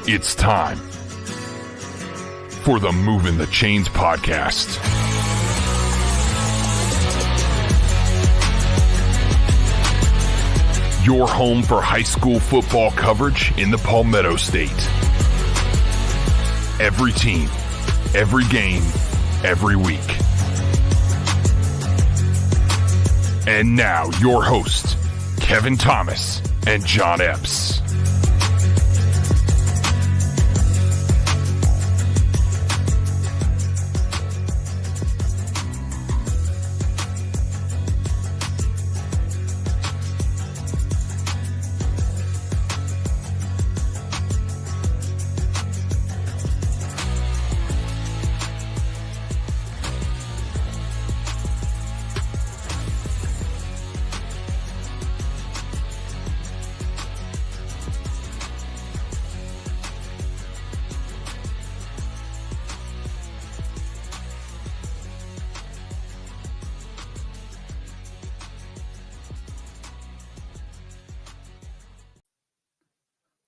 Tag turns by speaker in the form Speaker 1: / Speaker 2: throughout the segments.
Speaker 1: It's time for the Movin The Chains podcast. Your home for high school football coverage in the Palmetto State. Every team, every game, every week. And now your hosts, Kevin Thomas and John Epps.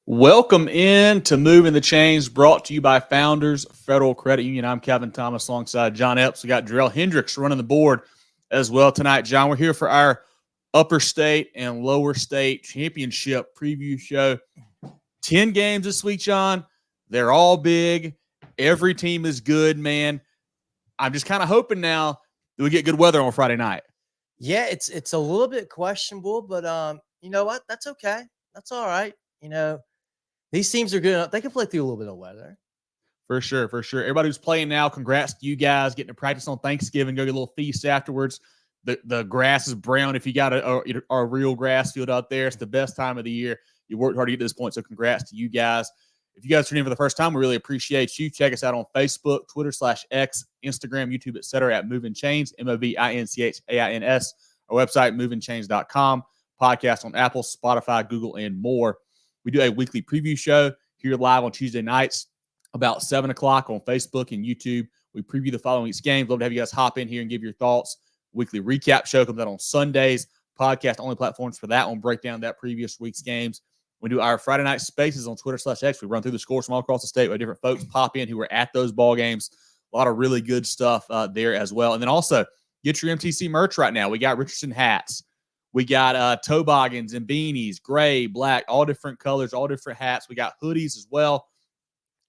Speaker 2: Welcome in to Movin The Chains, brought to you by Founders Federal Credit Union. I'm Kevin Thomas alongside John Epps. We got Darrell Hendricks running the board as well tonight. John, we're here for our Upper State and Lower State Championship preview show. 10 games this week, John. They're all big. Every team is good, man. I'm just kind of hoping now that we get good weather on Friday night.
Speaker 3: Yeah, it's a little bit questionable, but you know what? That's okay. That's all right. You know, these teams are good enough. They can play through a little bit of weather.
Speaker 2: For sure, for sure. Everybody who's playing now, congrats to you guys getting to practice on Thanksgiving. Go get a little feast afterwards. The grass is brown if you got a real grass field out there. It's the best time of the year. You worked hard to get to this point, so congrats to you guys. If you guys tune in for the first time, we really appreciate you. Check us out on Facebook, Twitter/X, Instagram, YouTube, etc. at Movin Chains, MOVINCHAINS. Our website, movinchains.com. Podcast on Apple, Spotify, Google, and more. We do a weekly preview show here live on Tuesday nights about 7 o'clock on Facebook and YouTube. We preview the following week's games. Love to have you guys hop in here and give your thoughts. Weekly recap show comes out on Sundays. Podcast only platforms for that one. Break down that previous week's games. We do our Friday night spaces on Twitter/X. We run through the scores from all across the state where different folks pop in who were at those ball games. A lot of really good stuff there as well. And then also get your MTC merch right now. We got Richardson hats. We got toboggans and beanies, gray, black, all different colors, all different hats. We got hoodies as well.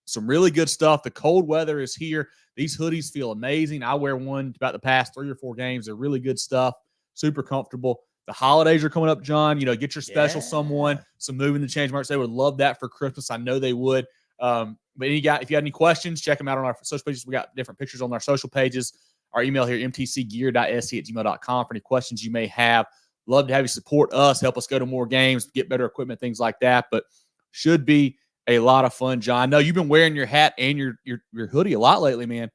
Speaker 2: Some really good stuff. The cold weather is here. These hoodies feel amazing. I wear one about the past 3 or 4 games. They're really good stuff. Super comfortable. The holidays are coming up, John. You know, get your special someone, some Movin The Chains merch. They would love that for Christmas. I know they would. But if you got any questions, check them out on our social pages. We got different pictures on our social pages. Our email here, mtcgear.sc@gmail.com for any questions you may have. Love to have you support us, help us go to more games, get better equipment, things like that. But should be a lot of fun, John. I know you've been wearing your hat and your hoodie a lot lately, man.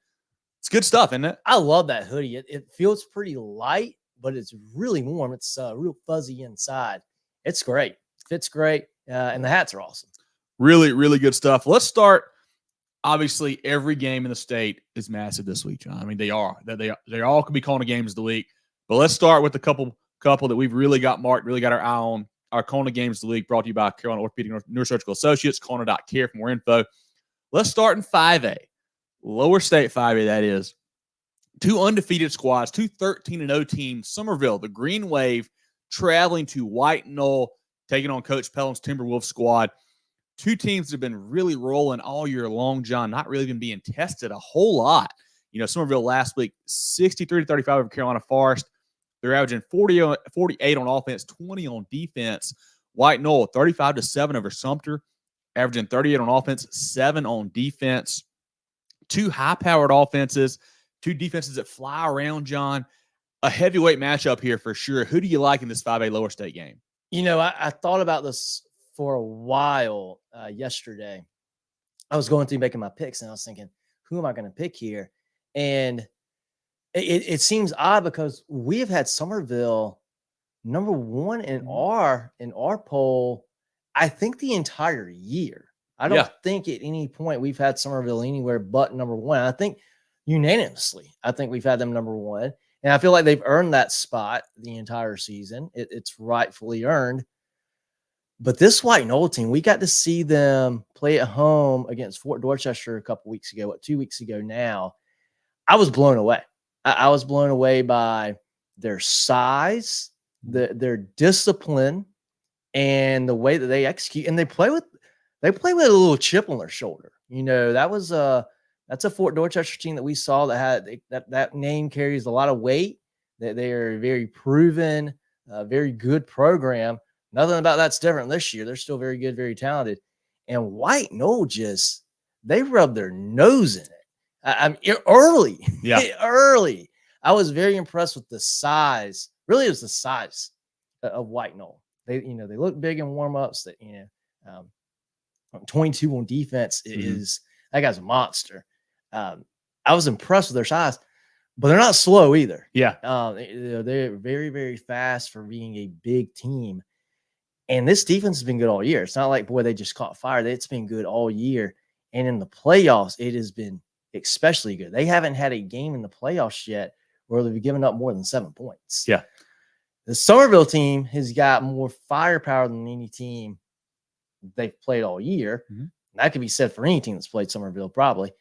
Speaker 2: It's good stuff, isn't it?
Speaker 3: I love that hoodie. It feels pretty light, but it's really warm. It's real fuzzy inside. It's great. Fits great. And the hats are awesome.
Speaker 2: Really, really good stuff. Let's start. Obviously, every game in the state is massive this week, John. I mean, they all could be CONA games of the week. But let's start with a couple that we've really got marked, really got our eye on. Our CONA games of the week brought to you by Carolina Orthopedic Neurosurgical Associates, CONA.care for more info. Let's start in 5A. Lower State 5A, that is. 2 undefeated squads, 2 13-0 teams. Summerville, the Green Wave, traveling to White Knoll, taking on Coach Pelham's Timberwolves squad. 2 teams that have been really rolling all year long, John, not really even being tested a whole lot. You know, Summerville last week, 63-35 over Carolina Forest. They're averaging 48 on offense, 20 on defense. White Knoll, 35-7 over Sumter, averaging 38 on offense, 7 on defense. 2 high-powered offenses, 2 defenses that fly around, John. A heavyweight matchup here for sure. Who do you like in this 5A Lower State game?
Speaker 3: You know, I thought about this for a while yesterday. I was going through making my picks, and I was thinking, who am I going to pick here? And it seems odd because we have had Summerville number 1 in our poll, I think the entire year. I don't think at any point we've had Summerville anywhere but number 1. I think unanimously, I think we've had them number 1. And I feel like they've earned that spot the entire season. It's rightfully earned. But this White Knoll team, we got to see them play at home against Fort Dorchester a couple weeks ago, 2 weeks ago now. I was blown away. I was blown away by their size, their discipline, and the way that they execute. And they play with a little chip on their shoulder. That's a Fort Dorchester team that we saw that name carries a lot of weight. That they are a very proven, very good program. Nothing about that's different this year. They're still very good, very talented. And White Knoll they rubbed their nose in it. I'm early.
Speaker 2: Yeah.
Speaker 3: Early. I was very impressed with the size. Really, it was the size of White Knoll. They look big in warm-ups. 22 on defense is that guy's a monster. I was impressed with their size, but they're not slow either.
Speaker 2: Yeah.
Speaker 3: They're very, very fast for being a big team. And this defense has been good all year. It's not like, boy, they just caught fire. It's been good all year. And in the playoffs, it has been especially good. They haven't had a game in the playoffs yet where they've given up more than 7 points.
Speaker 2: Yeah.
Speaker 3: The Summerville team has got more firepower than any team they've played all year.
Speaker 2: Mm-hmm.
Speaker 3: That could be said for any team that's played Summerville, probably.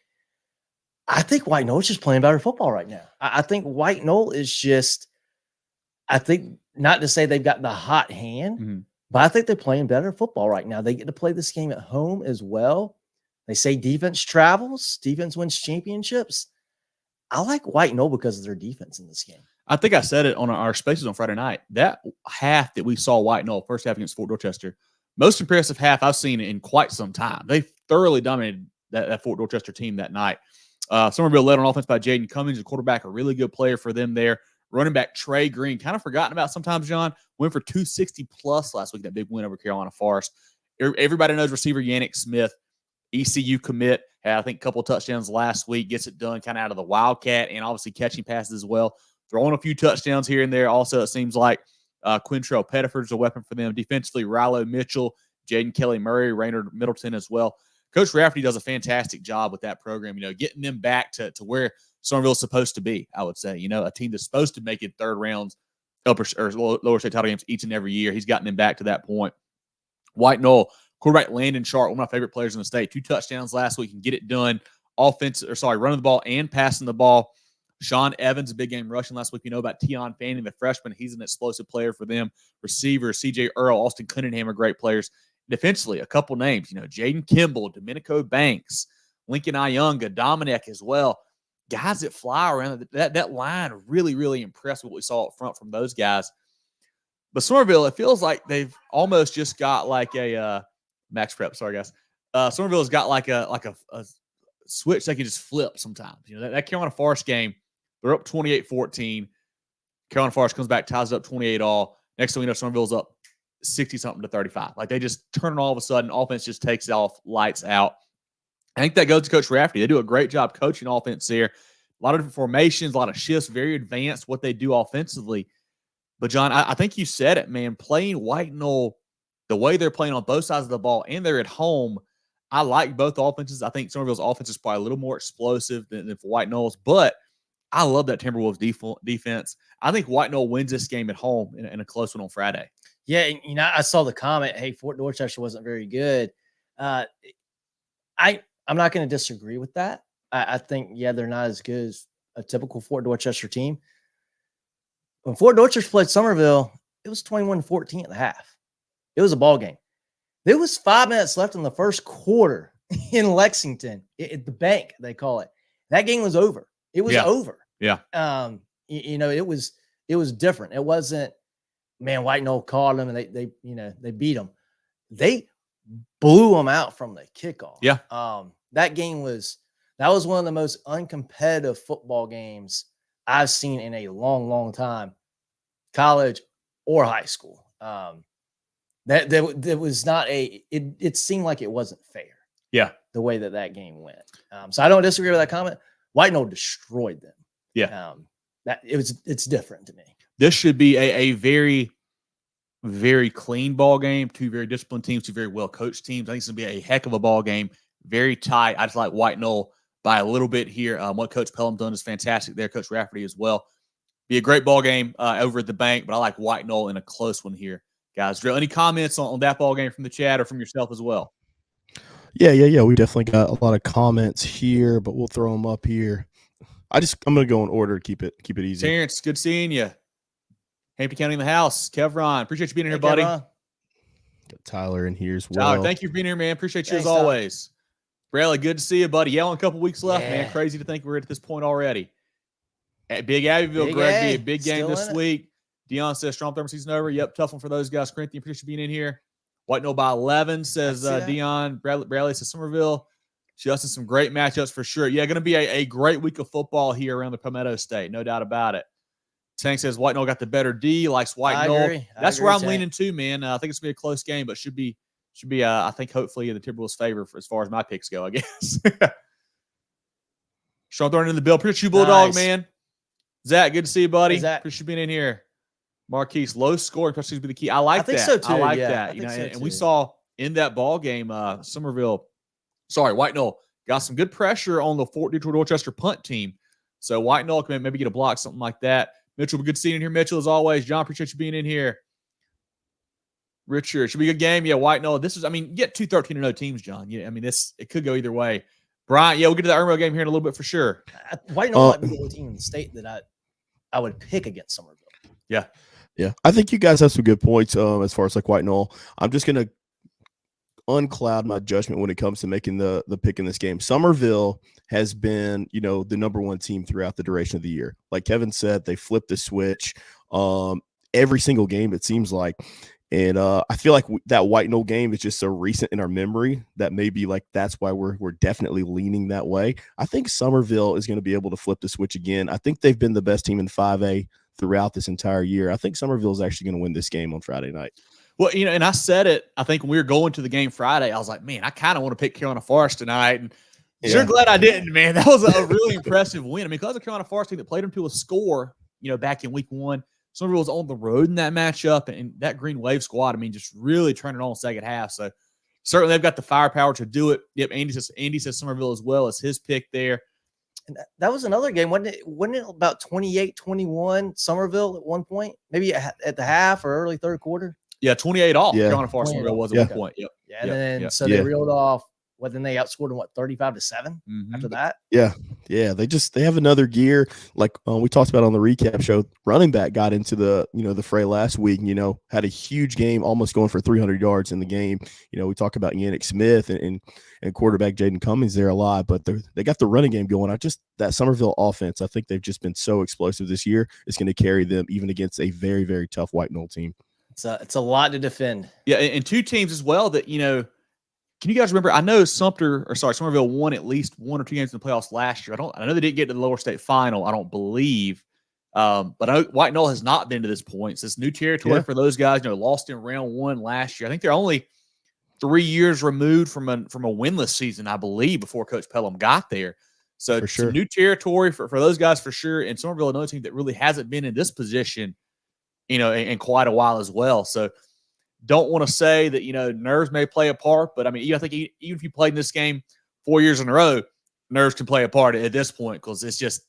Speaker 3: I think White Knoll is just playing better football right now. I think White Knoll is just, not to say they've got the hot hand, but I think they're playing better football right now. They get to play this game at home as well. They say defense travels, defense wins championships. I like White Knoll because of their defense in this game.
Speaker 2: I think I said it on our spaces on Friday night. That half that we saw White Knoll, first half against Fort Dorchester, most impressive half I've seen in quite some time. They thoroughly dominated that Fort Dorchester team that night. Summerville led on offense by Jaden Cummings, a quarterback, a really good player for them there. Running back Trey Green, kind of forgotten about sometimes, John, went for 260+ last week, that big win over Carolina Forest. Everybody knows receiver Yannick Smith, ECU commit, had I think a couple touchdowns last week, gets it done kind of out of the Wildcat and obviously catching passes as well. Throwing a few touchdowns here and there. Also, it seems like Quintrell Pettiford's a weapon for them. Defensively, Rilo Mitchell, Jaden Kelly Murray, Raynard Middleton as well. Coach Rafferty does a fantastic job with that program, getting them back to where Summerville is supposed to be, I would say. A team that's supposed to make it third rounds, upper or lower state title games each and every year. He's gotten them back to that point. White Knoll, quarterback Landon Sharp, one of my favorite players in the state. 2 touchdowns last week and get it done. Running the ball and passing the ball. Sean Evans, a big game rushing last week. You know about Tion Fanning, the freshman. He's an explosive player for them. Receiver, CJ Earl, Austin Cunningham are great players. Defensively, a couple names, Jaden Kimball, Domenico Banks, Lincoln Ionga, Dominic as well. Guys that fly around. That line really, really impressed with what we saw up front from those guys. But Summerville, it feels like they've almost just got like a max prep. Sorry, guys. Summerville's got like a switch they can just flip sometimes. That Carolina Forest game, they're up 28-14. Carolina Forest comes back, ties it up 28-all. Next thing we know, Summerville's up 60-something to 35. Like they just turn it all of a sudden. Offense just takes off, lights out. I think that goes to Coach Rafferty. They do a great job coaching offense there. A lot of different formations, a lot of shifts, very advanced what they do offensively. But, John, I think you said it, man. Playing White Knoll, the way they're playing on both sides of the ball, and they're at home, I like both offenses. I think Summerville's offense is probably a little more explosive than for White Knoll's, but I love that Timberwolves defense. I think White Knoll wins this game at home in a close one on Friday.
Speaker 3: Yeah, I saw the comment, hey, Fort Dorchester wasn't very good. I'm not going to disagree with that. I think, they're not as good as a typical Fort Dorchester team. When Fort Dorchester played Summerville, it was 21-14 at the half. It was a ball game. There was 5 minutes left in the first quarter in Lexington, at the bank, they call it. That game was over. It was over.
Speaker 2: Yeah.
Speaker 3: It was different. It wasn't, man, White Knoll caught them and they beat them. They blew them out from the kickoff.
Speaker 2: Yeah.
Speaker 3: That was one of the most uncompetitive football games I've seen in a long, long time, college or high school. That was not it seemed like it wasn't fair.
Speaker 2: Yeah.
Speaker 3: The way that game went. So I don't disagree with that comment. White Knoll destroyed them.
Speaker 2: Yeah.
Speaker 3: It's different to me.
Speaker 2: This should be a very, very clean ball game. 2 very disciplined teams, 2 very well-coached teams. I think it's going to be a heck of a ball game. Very tight. I just like White Knoll by a little bit here. What Coach Pelham done is fantastic there. Coach Rafferty as well. Be a great ball game over at the bank, but I like White Knoll in a close one here guys drill. Any comments on that ball game from the chat or from yourself as well?
Speaker 4: Yeah. We definitely got a lot of comments here, but we'll throw them up here. I'm going to go in order to keep it easy.
Speaker 2: Terrence, good seeing you. Hampton County in the house. Kevron, appreciate you being here, buddy.
Speaker 3: Kevron.
Speaker 4: Got Tyler in here as well.
Speaker 2: Tyler, thank you for being here, man. Appreciate you
Speaker 3: Thanks,
Speaker 2: as always. Bradley, good to see you, buddy. Yeah, only a couple weeks left,
Speaker 3: Yeah.
Speaker 2: man. Crazy to think we're at this point already. At Big Abbeville, Greg, be a big game
Speaker 3: Still
Speaker 2: this
Speaker 3: in it.
Speaker 2: week. Dion says strong thermal season over. Yep, tough one for those guys. Corinthian, appreciate you being in here. White Knoll by 11 says Dion. Bradley says Summerville. Justin, some great matchups for sure. Yeah, going to be a great week of football here around the Palmetto State, no doubt about it. Tank says White Knoll got the better D, likes White Knoll.
Speaker 3: Agree.
Speaker 2: That's where I'm
Speaker 3: Tank.
Speaker 2: leaning to, man. I think it's going to be a close game, but should be I think, hopefully in the Timberwolves' favor as far as my picks go, I guess. Sean throwing in the bill. Appreciate you, Bulldog,
Speaker 3: Nice.
Speaker 2: man. Zach, good to see you, buddy.
Speaker 3: Hey, Zach.
Speaker 2: Appreciate you being in here. Marquise, low scoring touchdowns be the key. I like
Speaker 3: think
Speaker 2: that.
Speaker 3: so, too.
Speaker 2: I like
Speaker 3: Yeah,
Speaker 2: that.
Speaker 3: I think so,
Speaker 2: And we
Speaker 3: too.
Speaker 2: saw in that ball game, White Knoll got some good pressure on the Fort Detroit Dorchester punt team. So White Knoll can maybe get a block, something like that. Mitchell, good seeing you in here. Mitchell, as always. John, appreciate you being in here. Richard, should be a good game. Yeah, White Knoll. You get two 13-0 teams, John. Yeah, it could go either way. Brian, yeah, we'll get to the Irmo game here in a little bit for sure.
Speaker 3: White Knoll might be the only team in the state that I would pick against Summerville.
Speaker 4: Yeah, I think you guys have some good points as far as like White Knoll. I'm just going to uncloud my judgment when it comes to making the pick in this game. Summerville has been, the number one team throughout the duration of the year. Like Kevin said, they flipped the switch every single game, it seems like. And I feel like that White Knoll game is just so recent in our memory that maybe like that's why we're definitely leaning that way. I think Summerville is going to be able to flip the switch again. I think they've been the best team in 5A throughout this entire year. I think Summerville is actually going to win this game on Friday night.
Speaker 2: Well, and I said it, I think when we were going to the game Friday, I was like, man, I kind of want to pick Carolina Forest tonight. And sure glad I didn't, man. That was a really impressive win. Because the Carolina Forest team that played them to a score, back in week one. Summerville was on the road in that matchup, and that Green Wave squad, just really turning it on second half. So certainly they've got the firepower to do it. Yep, Andy says Summerville as well as his pick there.
Speaker 3: And that was another game. Wasn't it about 28-21 Summerville at one point? Maybe at the half or early third quarter?
Speaker 2: Yeah, 28 all.
Speaker 4: Yeah.
Speaker 2: Carolina Forest Summerville was at one point. Yep.
Speaker 3: Yeah, and then they reeled off. Well, then they outscored them 35-7 after that.
Speaker 4: Yeah. They have another gear. Like we talked about on the recap show, running back got into the fray last week. Had a huge game, almost going for 300 yards in the game. We talk about Yannick Smith and quarterback Jaden Cummings there a lot, but they got the running game going. That Summerville offense, I think they've just been so explosive this year. It's going to carry them even against a very, very tough White Knoll team. It's
Speaker 3: a lot to defend.
Speaker 2: Yeah, and two teams as well that Can you guys remember? I know Summerville won at least one or two games in the playoffs last year. I know they didn't get to the lower state final. I don't believe, but I know White Knoll has not been to this point. So it's new territory for those guys. Lost in round one last year. I think they're only 3 years removed from a winless season, I believe, before Coach Pelham got there. So it's some new territory for those guys for sure. And Summerville, another team that really hasn't been in this position, in quite a while as well. So. Don't want to say that, nerves may play a part, but I think even if you played in this game 4 years in a row, nerves can play a part at this point because it's just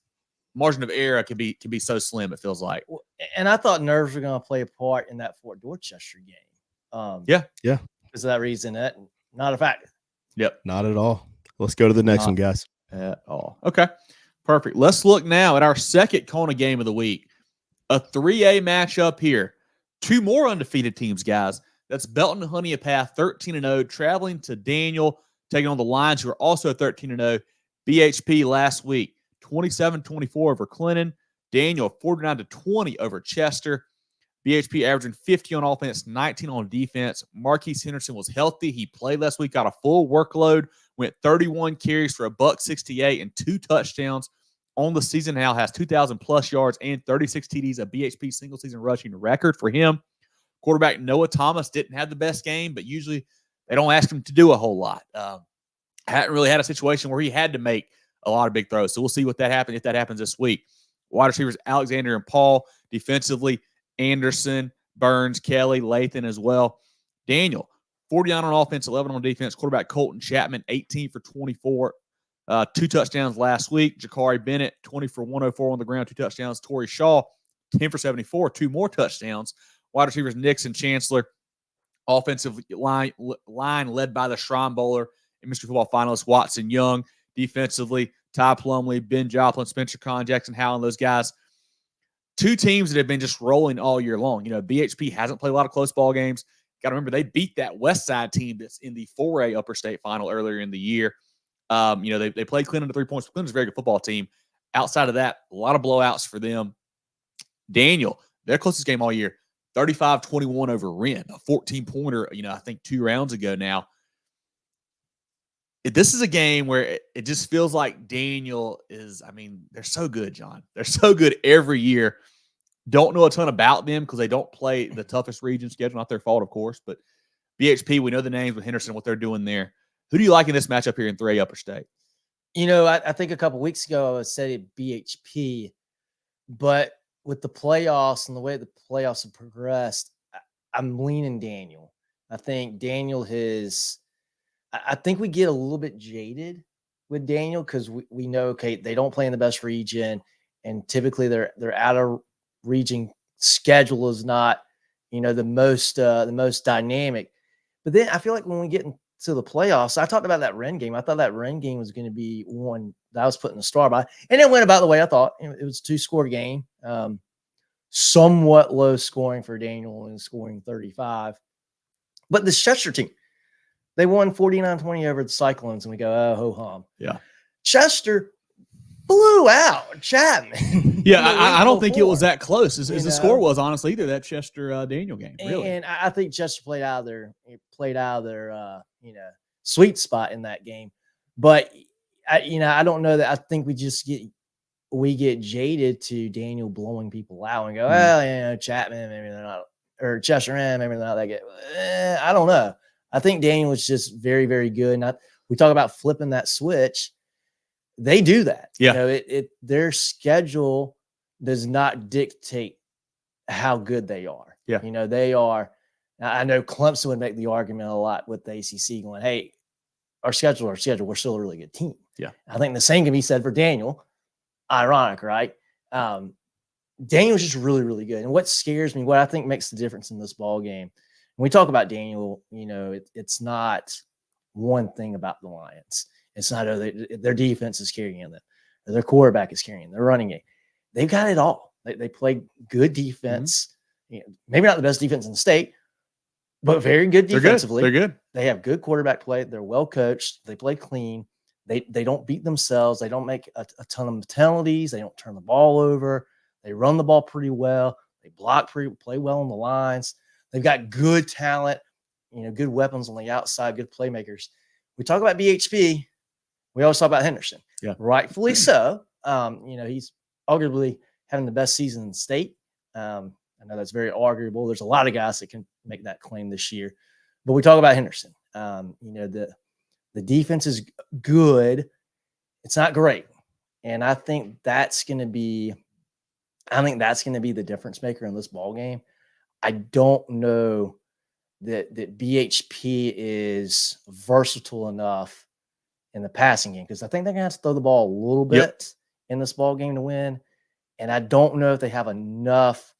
Speaker 2: margin of error can be so slim, it feels like.
Speaker 3: And I thought nerves were going to play a part in that Fort Dorchester game.
Speaker 4: Yeah.
Speaker 3: Because of that reason, that not a factor.
Speaker 2: Yep.
Speaker 4: Not at all. Let's go to the next one, guys.
Speaker 2: At all. Okay. Perfect. Let's look now at our second CONA game of the week. A 3A matchup here. Two more undefeated teams, guys. That's Belton-Honea Path, 13-0, traveling to Daniel, taking on the Lions, who are also 13-0. BHP last week, 27-24 over Clinton. Daniel, 49-20 over Chester. BHP averaging 50 on offense, 19 on defense. Marquise Henderson was healthy. He played last week, got a full workload, went 31 carries for $168 and 2 touchdowns. On the season now has 2,000-plus yards and 36 TDs, a BHP single-season rushing record for him. Quarterback Noah Thomas didn't have the best game, but usually they don't ask him to do a whole lot. Hadn't really had a situation where he had to make a lot of big throws. So we'll see if that happens this week. Wide receivers Alexander and Paul. Defensively, Anderson, Burns, Kelly, Lathan as well. Daniel, 49 on offense, 11 on defense. Quarterback Colton Chapman, 18 for 24. 2 touchdowns last week. Jakari Bennett, 20 for 104 on the ground, 2 touchdowns. Torrey Shaw, 10 for 74, 2 more touchdowns. Wide receivers, Nixon, Chancellor. Offensive line led by the Shrine Bowler and Mr. Football finalist Watson Young. Defensively, Ty Plumley, Ben Joplin, Spencer Conn, Jackson Howland, those guys. Two teams that have been just rolling all year long. BHP hasn't played a lot of close ball games. Got to remember, they beat that Westside team that's in the 4A Upper State Final earlier in the year. They played Clinton to 3 points. Clinton's a very good football team. Outside of that, a lot of blowouts for them. Daniel, their closest game all year, 35-21 over Wren, a 14-pointer, I think 2 rounds ago now. This is a game where it just feels like Daniel is, they're so good, John. They're so good every year. Don't know a ton about them because they don't play the toughest region schedule. Not their fault, of course, but BHP, we know the names with Henderson, what they're doing there. Who do you like in this matchup here in 3A Upper State?
Speaker 3: I think a couple weeks ago I would say BHP, but with the playoffs and the way the playoffs have progressed, I'm leaning Daniel. I think Daniel I think we get a little bit jaded with Daniel because we know, okay, they don't play in the best region, and typically their out of region schedule is not, the most dynamic. But then I feel like when we get into the playoffs, I talked about that Wren game. I thought that Wren game was going to be one that I was putting the star by, and it went about the way I thought. It was a 2-score game, somewhat low scoring for Daniel and scoring 35. But the Chester team, they won 49-20 over the Cyclones, and we go, oh, ho-hum.
Speaker 2: Yeah.
Speaker 3: Chester blew out Chapman.
Speaker 2: Yeah, I don't think it was that close as the score was, honestly, either, that Chester-Daniel game. Really.
Speaker 3: And I think Chester played out of their sweet spot in that game. But, I don't know that. I think we get jaded to Daniel blowing people out and go, well, Chapman, maybe they're not, or Chester, maybe they're not that good. I don't know. I think Daniel was just very, very good. And we talk about flipping that switch. They do that.
Speaker 2: Yeah.
Speaker 3: Their schedule does not dictate how good they are.
Speaker 2: Yeah.
Speaker 3: They are. I know Clemson would make the argument a lot with the ACC going, hey, our schedule. We're still a really good team.
Speaker 2: Yeah.
Speaker 3: I think the same can be said for Daniel. Ironic, right? Daniel's just really, really good. And what scares me, what I think makes the difference in this ball game, when we talk about Daniel, it's not one thing about the Lions. It's not their defense is carrying them, or their quarterback is carrying them, their running game. They've got it all. They play good defense. Mm-hmm. Maybe not the best defense in the state, but very good defensively.
Speaker 2: They're good.
Speaker 3: They have good quarterback play. They're well coached. They play clean. They don't beat themselves. They don't make a ton of penalties. They don't turn the ball over. They run the ball pretty well. They play well on the lines. They've got good talent, good weapons on the outside, good playmakers. We talk about BHP. We always talk about Henderson.
Speaker 2: Yeah.
Speaker 3: Rightfully so. He's arguably having the best season in the state. I know that's very arguable. There's a lot of guys that can make that claim this year. But we talk about Henderson. The defense is good. It's not great. And I think that's going to be the difference maker in this ball game. I don't know that BHP is versatile enough in the passing game, because I think they're going to have to throw the ball a little bit in this ball game to win. And I don't know if they have enough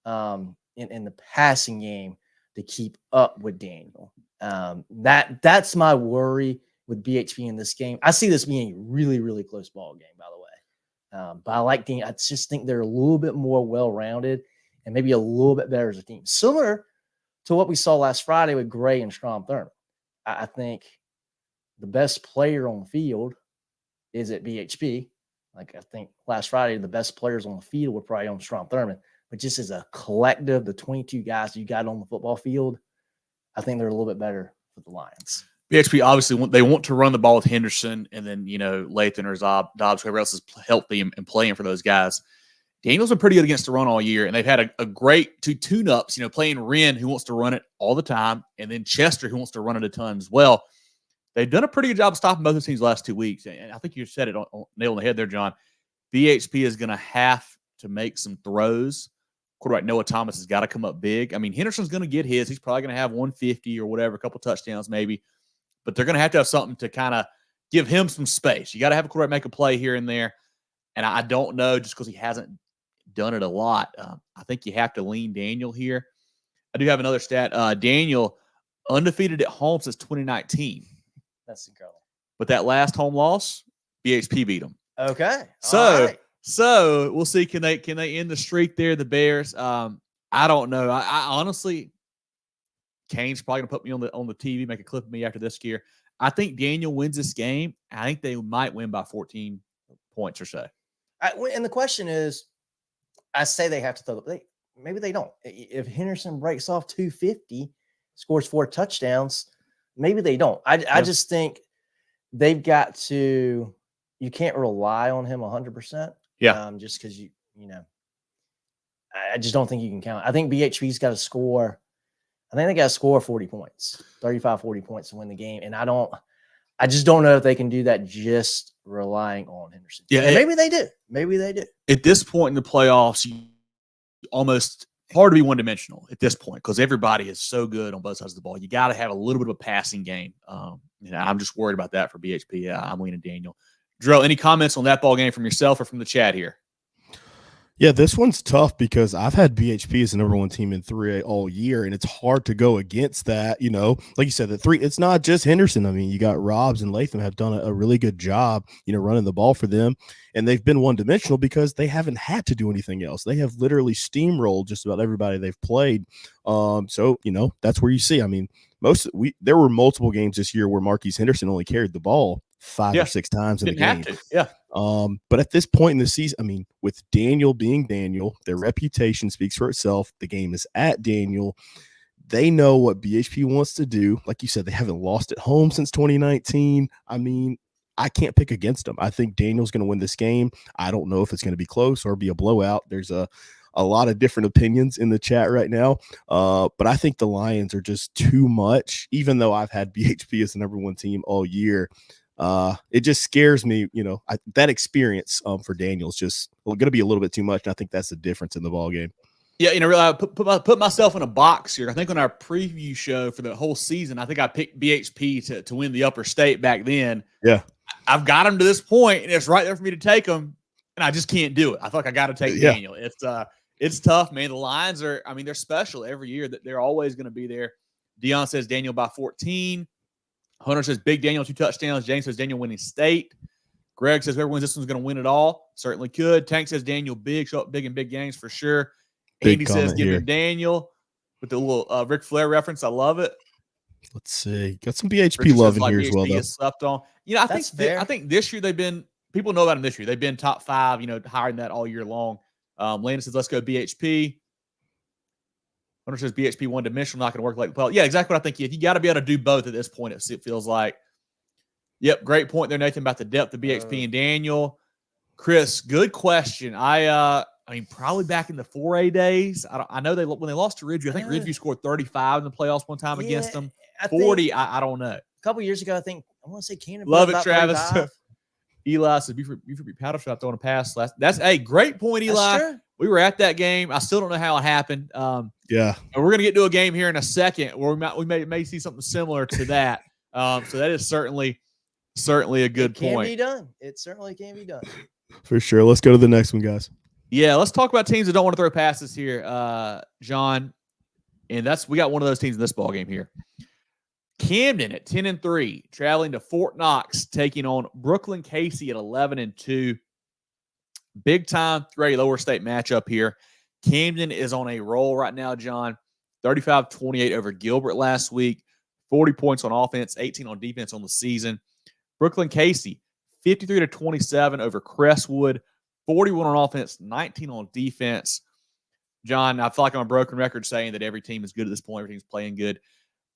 Speaker 3: in the passing game to keep up with Daniel. That's my worry with BHP in this game. I see this being a really, really close ball game, by the way. But I like Daniel. I just think they're a little bit more well-rounded and maybe a little bit better as a team. Similar to what we saw last Friday with Gray and Strom Thurmond. I think the best player on the field is at BHP. Like, I think last Friday, the best players on the field were probably on Strom Thurmond. But just as a collective, the 22 guys you got on the football field, I think they're a little bit better for the Lions.
Speaker 2: BHP obviously want to run the ball with Henderson, and then Lathan or Dobbs, whoever else is healthy and playing for those guys. Daniel's been pretty good against the run all year, and they've had a great two tune-ups. Playing Wren, who wants to run it all the time, and then Chester, who wants to run it a ton as well. They've done a pretty good job of stopping both of teams the last 2 weeks, and I think you said it nail on the head there, John. BHP is going to have to make some throws. Quarterback Noah Thomas has got to come up big. Henderson's going to get his. He's probably going to have 150 or whatever, a couple touchdowns maybe. But they're going to have something to kind of give him some space. You got to have a quarterback make a play here and there. And I don't know, just because he hasn't done it a lot, I think you have to lean Daniel here. I do have another stat. Daniel, undefeated at home since 2019.
Speaker 3: That's incredible.
Speaker 2: But that last home loss, BHP beat them.
Speaker 3: Okay.
Speaker 2: So we'll see. Can they end the streak there? The Bears. I don't know. I honestly, Kane's probably gonna put me on the TV, make a clip of me after this year. I think Daniel wins this game. I think they might win by 14 points or so.
Speaker 3: And the question is, I say they have to throw. Maybe they don't. If Henderson breaks off 250, scores 4 touchdowns, maybe they don't. I just think they've got to. You can't rely on him 100%.
Speaker 2: Yeah.
Speaker 3: Just because you know, I just don't think you can count. I think BHP's got to score. I think they got to score 40 points, 35, 40 points to win the game. And I just don't know if they can do that just relying on Henderson.
Speaker 2: Yeah.
Speaker 3: Maybe they do. Maybe they do.
Speaker 2: At this point in the playoffs, almost hard to be one-dimensional at this point because everybody is so good on both sides of the ball. You got to have a little bit of a passing game. I'm just worried about that for BHP. I'm leaning Daniel. Drill, any comments on that ball game from yourself or from the chat here?
Speaker 4: Yeah, this one's tough because I've had BHP as the number 1 team in 3A all year, and it's hard to go against that. You know, like you said, it's not just Henderson. I mean, you got Robs and Latham have done a really good job, running the ball for them, and they've been one-dimensional because they haven't had to do anything else. They have literally steamrolled just about everybody they've played. So, that's where you see. I mean, there were multiple games this year where Marquise Henderson only carried the ball 5 or 6 times in the game.
Speaker 2: Have to. Yeah.
Speaker 4: But at this point in the season, I mean, with Daniel being Daniel, their reputation speaks for itself. The game is at Daniel. They know what BHP wants to do. Like you said, they haven't lost at home since 2019. I mean, I can't pick against them. I think Daniel's going to win this game. I don't know if it's going to be close or be a blowout. There's a lot of different opinions in the chat right now. But I think the Lions are just too much, even though I've had BHP as the number 1 team all year. It just scares me, that experience for Daniel is just going to be a little bit too much. And I think that's the difference in the ball game.
Speaker 2: Yeah, I put myself in a box here. I think on our preview show for the whole season, I think I picked BHP to win the upper state back then.
Speaker 4: Yeah.
Speaker 2: I've got him to this point, and it's right there for me to take him, and I just can't do it. I feel like I got to take Daniel. It's tough, man. The Lions they're special every year. That they're always going to be there. Dion says Daniel by 14. Hunter says Big Daniel 2 touchdowns. James says Daniel winning state. Greg says whoever wins this one's going to win it all. Certainly could. Tank says Daniel big, show up big in big games for sure. Andy says give it Daniel with the little Ric Flair reference. I love it.
Speaker 4: Let's see. Got some BHP love in here as well, though.
Speaker 2: Slept on. I think this year people know about them this year. They've been top 5, higher than that all year long. Landon says let's go BHP. Hunter says BHP one-dimensional, not going to work like the playoff. Yeah, exactly what I think. You got to be able to do both at this point, it feels like. Yep, great point there, Nathan, about the depth of BHP and Daniel. Chris, good question. I mean, probably back in the 4A days. I know when they lost to Ridgeview, I think Ridgeview scored 35 in the playoffs one time against them. 40, I don't know.
Speaker 3: A couple years ago, I want to say Camden.
Speaker 2: Love it, Travis. Eli says Buford beat Powder Shot throwing a pass last. That's a great point, Eli. We were at that game. I still don't know how it happened.
Speaker 4: Yeah,
Speaker 2: and we're gonna get to a game here in a second where we may see something similar to that. So that is certainly a good point.
Speaker 3: It can be done. It certainly can be done.
Speaker 4: For sure. Let's go to the next one, guys.
Speaker 2: Yeah, let's talk about teams that don't want to throw passes here, John. And we got one of those teams in this ball game here. Camden at 10-3, traveling to Fort Knox, taking on Brookland-Cayce at 11-2. Big time 3A lower state matchup here. Camden is on a roll right now, John. 35-28 over Gilbert last week. 40 points on offense, 18 on defense on the season. Brookland-Cayce, 53-27 over Crestwood. 41 on offense, 19 on defense. John, I feel like I'm a broken record saying that every team is good at this point. Every team's playing good.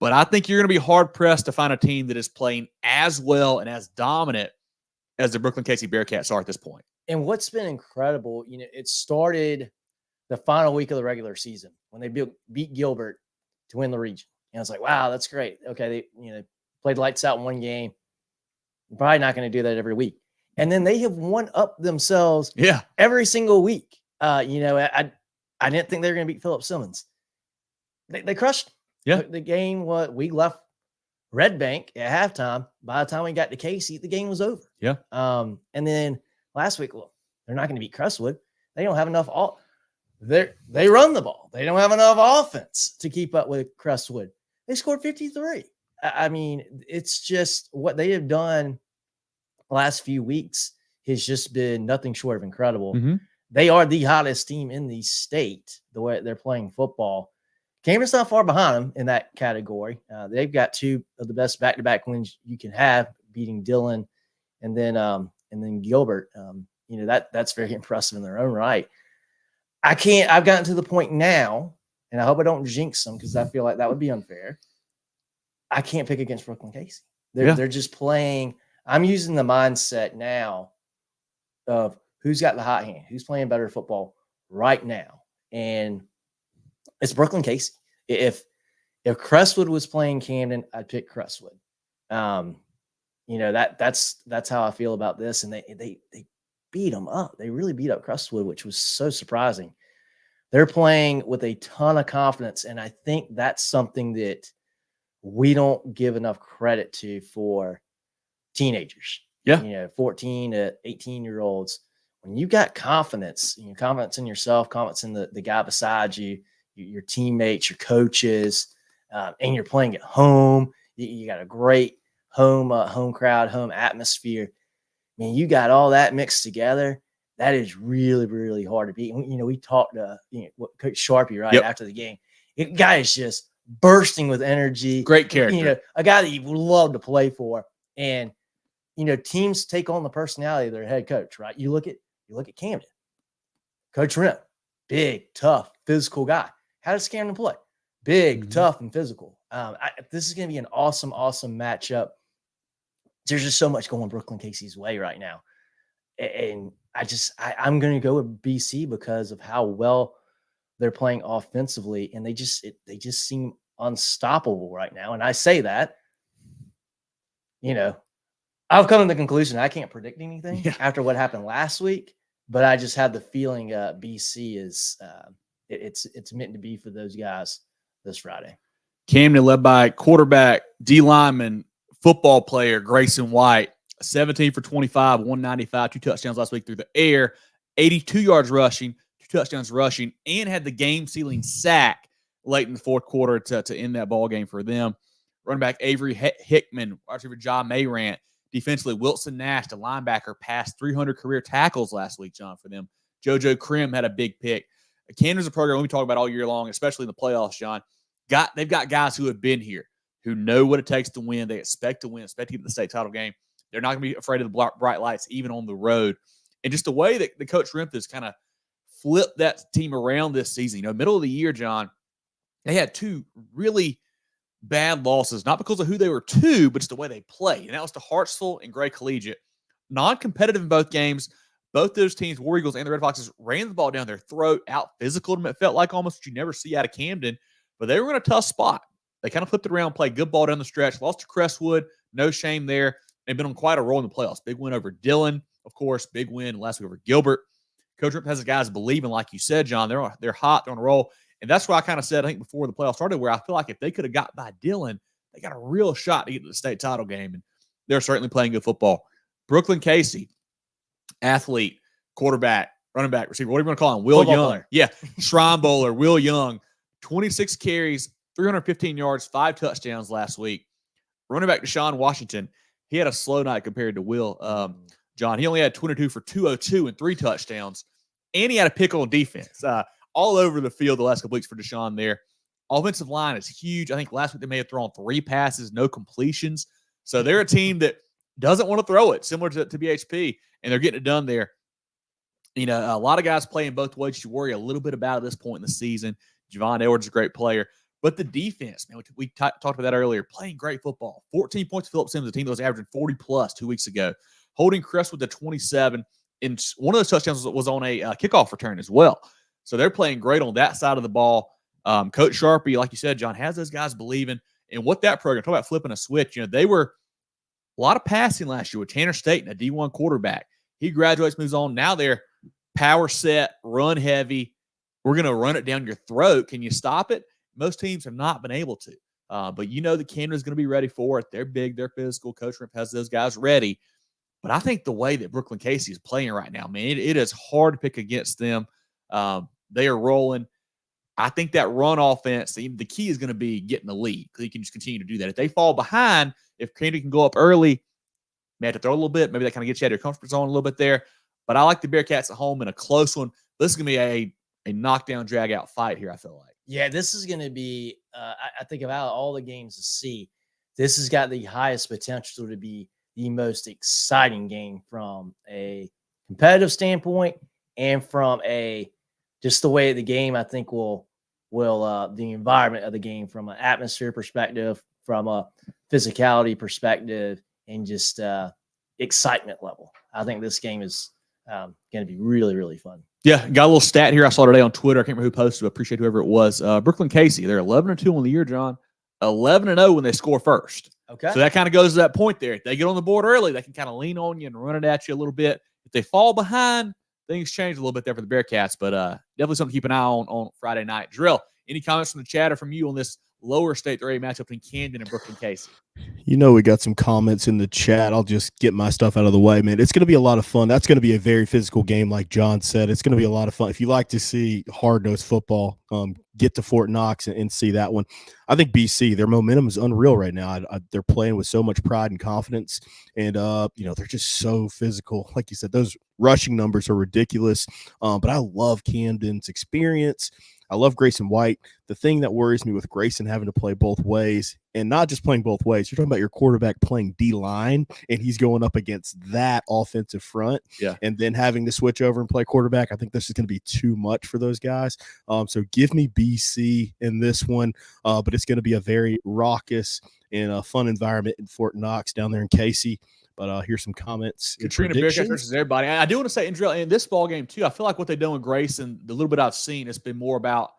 Speaker 2: But I think you're going to be hard-pressed to find a team that is playing as well and as dominant as the Brookland-Cayce Bearcats are at this point.
Speaker 3: And what's been incredible, it started the final week of the regular season when they beat Gilbert to win the region. And I was like, wow, that's great. Okay, they played lights out in one game. You're probably not going to do that every week. And then they have won up themselves every single week. I didn't think they were going to beat Philip Simmons. They crushed.
Speaker 2: Yeah.
Speaker 3: The game, we left Red Bank at halftime. By the time we got to Cayce, the game was over.
Speaker 2: Yeah.
Speaker 3: And then last week, they're not going to beat Crestwood. They don't have enough. they run the ball. They don't have enough offense to keep up with Crestwood. They scored 53. I mean, it's just what they have done the last few weeks has just been nothing short of incredible.
Speaker 2: Mm-hmm.
Speaker 3: They are the hottest team in the state, the way they're playing football. Camden's not far behind them in that category. They've got two of the best back-to-back wins you can have, beating Dillon and then Gilbert. That's very impressive in their own right. I've gotten to the point now, and I hope I don't jinx them because I feel like that would be unfair. I can't pick against Brookland-Cayce. They're just playing. I'm using the mindset now of who's got the hot hand, who's playing better football right now. And it's Brookland-Cayce. If Crestwood was playing Camden, I'd pick Crestwood. That's how I feel about this. And they beat them up. They really beat up Crestwood, which was so surprising. They're playing with a ton of confidence. And I think that's something that we don't give enough credit to for teenagers. Yeah. 14 to 18-year-olds. When you got confidence, confidence in yourself, confidence in the guy beside you, your teammates, your coaches, and you're playing at home. You got a great home crowd, home atmosphere. I mean, you got all that mixed together. That is really, really hard to beat. We talked to Coach Sharpie after the game. The guy is just bursting with energy.
Speaker 2: Great character.
Speaker 3: A guy that you would love to play for. And teams take on the personality of their head coach, right? You look at Camden. Coach Rim, big, tough, physical guy. How does Camden play? Big, tough, and physical. This is going to be an awesome, awesome matchup. There's just so much going Brookland-Cayce's way right now. And I'm going to go with BC because of how well they're playing offensively. And they just seem unstoppable right now. And I say that, I've come to the conclusion I can't predict anything after what happened last week, but I just have the feeling BC is it's meant to be for those guys this Friday.
Speaker 2: Camden led by quarterback, D lineman, football player Grayson White, 17 for 25, 195, 2 touchdowns last week through the air, 82 yards rushing, 2 touchdowns rushing, and had the game-sealing sack late in the fourth quarter to end that ball game for them. Running back Avery Hickman, wide receiver John Mayrant, defensively Wilson Nash, the linebacker, passed 300 career tackles last week, John, for them. JoJo Krim had a big pick. Camden's a program we talk about all year long, especially in the playoffs, John. They've got guys who have been here, who know what it takes to win. They expect to win, expect to get the state title game. They're not going to be afraid of the bright lights, even on the road. And just the way that the Coach Rimp has kind of flipped that team around this season. Middle of the year, John, they had 2 really bad losses, not because of who they were to, but just the way they played. And that was to Hartsville and Gray Collegiate. Non-competitive in both games. Both those teams, War Eagles and the Red Foxes, ran the ball down their throat, out-physical them. It felt like almost what you never see out of Camden. But they were in a tough spot. They kind of flipped it around, played good ball down the stretch, lost to Crestwood. No shame there. They've been on quite a roll in the playoffs. Big win over Dillon, of course. Big win last week over Gilbert. Coach Rimp has the guys believing, like you said, John. They're hot. They're on a roll. And that's why I kind of said, I think, before the playoffs started, where I feel like if they could have got by Dillon, they got a real shot to get to the state title game. And they're certainly playing good football. Brookland-Cayce, athlete, quarterback, running back, receiver. What do you want to call him? Will
Speaker 3: Football
Speaker 2: Young.
Speaker 3: player.
Speaker 2: Yeah. Shrine bowler, Will Young. 26 carries, 315 yards, 5 touchdowns last week. Running back Deshaun Washington, he had a slow night compared to Will. John, he only had 22 for 202 and 3 touchdowns. And he had a pick on defense. All over the field the last couple weeks for Deshaun there. Offensive line is huge. I think last week they may have thrown 3 passes, no completions. So they're a team that doesn't want to throw it, similar to BHP, and they're getting it done there. A lot of guys playing both ways you worry a little bit about at this point in the season. Javon Edwards is a great player. But the defense, man, we talked about that earlier, playing great football. 14 points to Philip Sims, a team that was averaging 40-plus 2 weeks ago. Holding Crestwood to 27. And one of those touchdowns was on a kickoff return as well. So they're playing great on that side of the ball. Coach Sharpie, like you said, John, has those guys believing in what that program, talk about flipping a switch. They were a lot of passing last year with Tanner Staten, a D1 quarterback. He graduates, moves on. Now they're power set, run heavy. We're going to run it down your throat. Can you stop it? Most teams have not been able to. But the Camden is going to be ready for it. They're big. They're physical. Coach Rimp has those guys ready. But I think the way that Brookland-Cayce is playing right now, man, it is hard to pick against them. They are rolling. I think that run offense, the key is going to be getting the lead because he can just continue to do that. If they fall behind, if Camden can go up early, may have to throw a little bit. Maybe that kind of gets you out of your comfort zone a little bit there. But I like the Bearcats at home in a close one. This is going to be a knockdown, drag-out fight here, I feel like.
Speaker 3: Yeah, this is going to be, I think about all the games to see, this has got the highest potential to be the most exciting game from a competitive standpoint and from just the way the game, I think, will the environment of the game from an atmosphere perspective, from a physicality perspective, and just excitement level. I think this game is going to be really, really fun.
Speaker 2: Yeah, got a little stat here I saw today on Twitter. I can't remember who posted, but appreciate whoever it was. Brookland-Cayce, they're 11-2 on the year, John. 11-0 when they score first.
Speaker 3: Okay.
Speaker 2: So that kind of goes to that point there. If they get on the board early, they can kind of lean on you and run it at you a little bit. If they fall behind, things change a little bit there for the Bearcats, but definitely something to keep an eye on Friday night. Drill, any comments from the chat or from you on this lower state area matchup between Camden and Brookland-Cayce?
Speaker 4: You know, we got some comments in the chat. I'll just get my stuff out of the way, man. It's going to be a lot of fun. That's going to be a very physical game, like John said. It's going to be a lot of fun. If you like to see hard-nosed football, get to Fort Knox and see that one. I think BC, their momentum is unreal right now. They're playing with so much pride and confidence, and they're just so physical. Like you said, those rushing numbers are ridiculous, but I love Camden's experience. I love Grayson White. The thing that worries me with Grayson having to play both ways, and not just playing both ways, you're talking about your quarterback playing D-line, and he's going up against that offensive front, and then having to switch over and play quarterback. I think this is going to be too much for those guys. So give me BC in this one, but it's going to be a very raucous and a fun environment in Fort Knox down there in Cayce. But here's some comments.
Speaker 2: Katrina Bearcats versus everybody. I do want to say, in this ball game too, I feel like what they're doing with Grayson, the little bit I've seen, it's been more about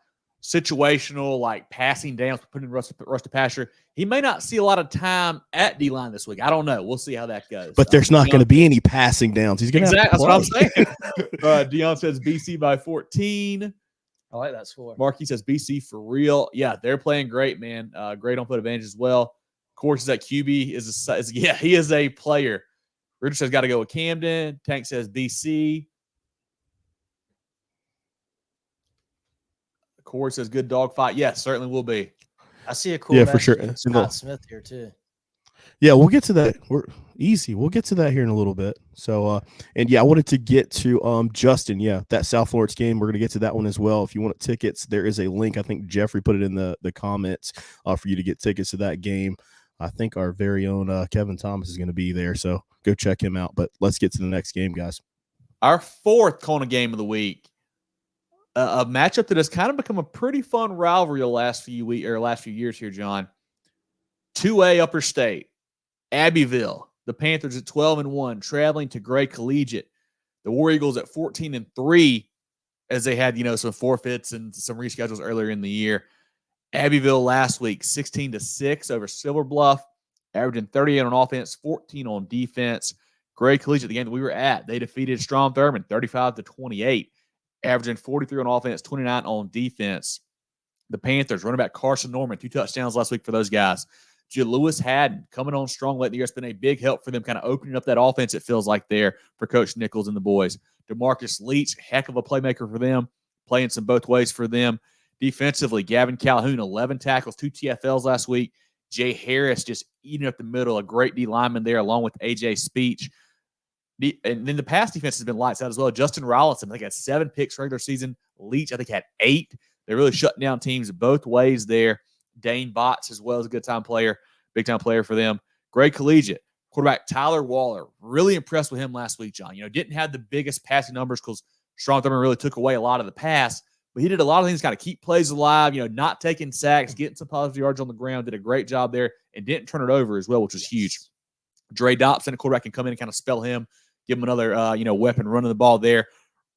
Speaker 2: situational, like passing downs, putting rush to pasture. He may not see a lot of time at D-line this week. I don't know. We'll see how that goes.
Speaker 4: But there's not going to be any passing downs. He's going to have to play.
Speaker 2: That's what I'm saying. Dion says BC by 14.
Speaker 3: I like that score.
Speaker 2: Marquis says BC for real. Yeah, they're playing great, man. Great on foot advantage as well. Of course, that QB he is a player. Richard says got to go with Camden. Tank says BC. Corey says good dog fight. Yes, certainly will be.
Speaker 3: I see a cool
Speaker 4: for sure.
Speaker 3: Scott Smith here too.
Speaker 4: Yeah, we'll get to that. We're easy. We'll get to that here in a little bit. So, I wanted to get to Justin. Yeah, that South Florence game. We're going to get to that one as well. If you want tickets, there is a link. I think Jeffrey put it in the comments for you to get tickets to that game. I think our very own Kevin Thomas is going to be there, so go check him out. But let's get to the next game, guys.
Speaker 2: Our fourth CONA game of the week, a matchup that has kind of become a pretty fun rivalry the last few years here, John. 2A Upper State, Abbeville, the Panthers at 12-1, traveling to Gray Collegiate. The War Eagles at 14-3, as they had some forfeits and some reschedules earlier in the year. Abbeville last week, 16-6 over Silver Bluff, averaging 38 on offense, 14 on defense. Gray Collegiate, the game that we were at, they defeated Strom Thurmond 35-28, averaging 43 on offense, 29 on defense. The Panthers, running back Carson Norman, 2 touchdowns last week for those guys. Lewis Haddon coming on strong late in the year. It's been a big help for them, kind of opening up that offense, it feels like, there for Coach Nichols and the boys. DeMarcus Leach, heck of a playmaker for them, playing some both ways for them. Defensively, Gavin Calhoun, 11 tackles, 2 TFLs last week. Jay Harris just eating up the middle, a great D lineman there, along with AJ Speech. And then the pass defense has been lights out as well. Justin Rollinson, I think, had 7 picks regular season. Leach, I think, had 8. They're really shutting down teams both ways there. Dane Botts as well as a good-time player, big-time player for them. Gray Collegiate, quarterback Tyler Waller, really impressed with him last week, John. Didn't have the biggest passing numbers because Strom Thurmond really took away a lot of the pass, but he did a lot of things to kind of keep plays alive, not taking sacks, getting some positive yards on the ground, did a great job there, and didn't turn it over as well, which was huge. Dre Dobson, a quarterback, can come in and kind of spell him, give him another, weapon running the ball there.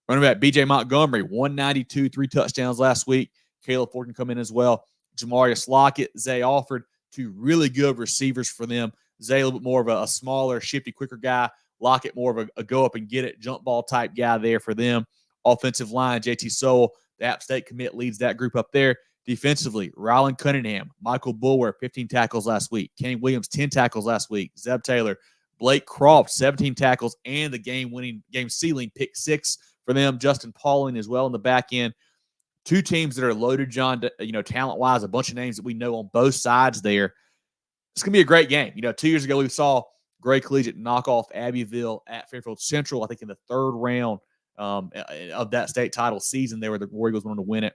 Speaker 2: Running back B.J. Montgomery, 192, 3 touchdowns last week. Caleb Ford can come in as well. Jamarius Lockett, Zay Alford, 2 really good receivers for them. Zay a little bit more of a smaller, shifty, quicker guy. Lockett more of a go-up-and-get-it, jump ball type guy there for them. Offensive line, JT Sowell, the App State commit, leads that group up there. Defensively, Rylan Cunningham, Michael Bulwer, 15 tackles last week. Kenny Williams, 10 tackles last week. Zeb Taylor, Blake Croft, 17 tackles, and the game-sealing pick 6 for them. Justin Pauling as well in the back end. two teams that are loaded, John, talent-wise, a bunch of names that we know on both sides there. It's going to be a great game. 2 years ago, we saw Gray Collegiate knock off Abbeville at Fairfield Central, I think in the third round of that state title season there where the War Eagles wanted to win it.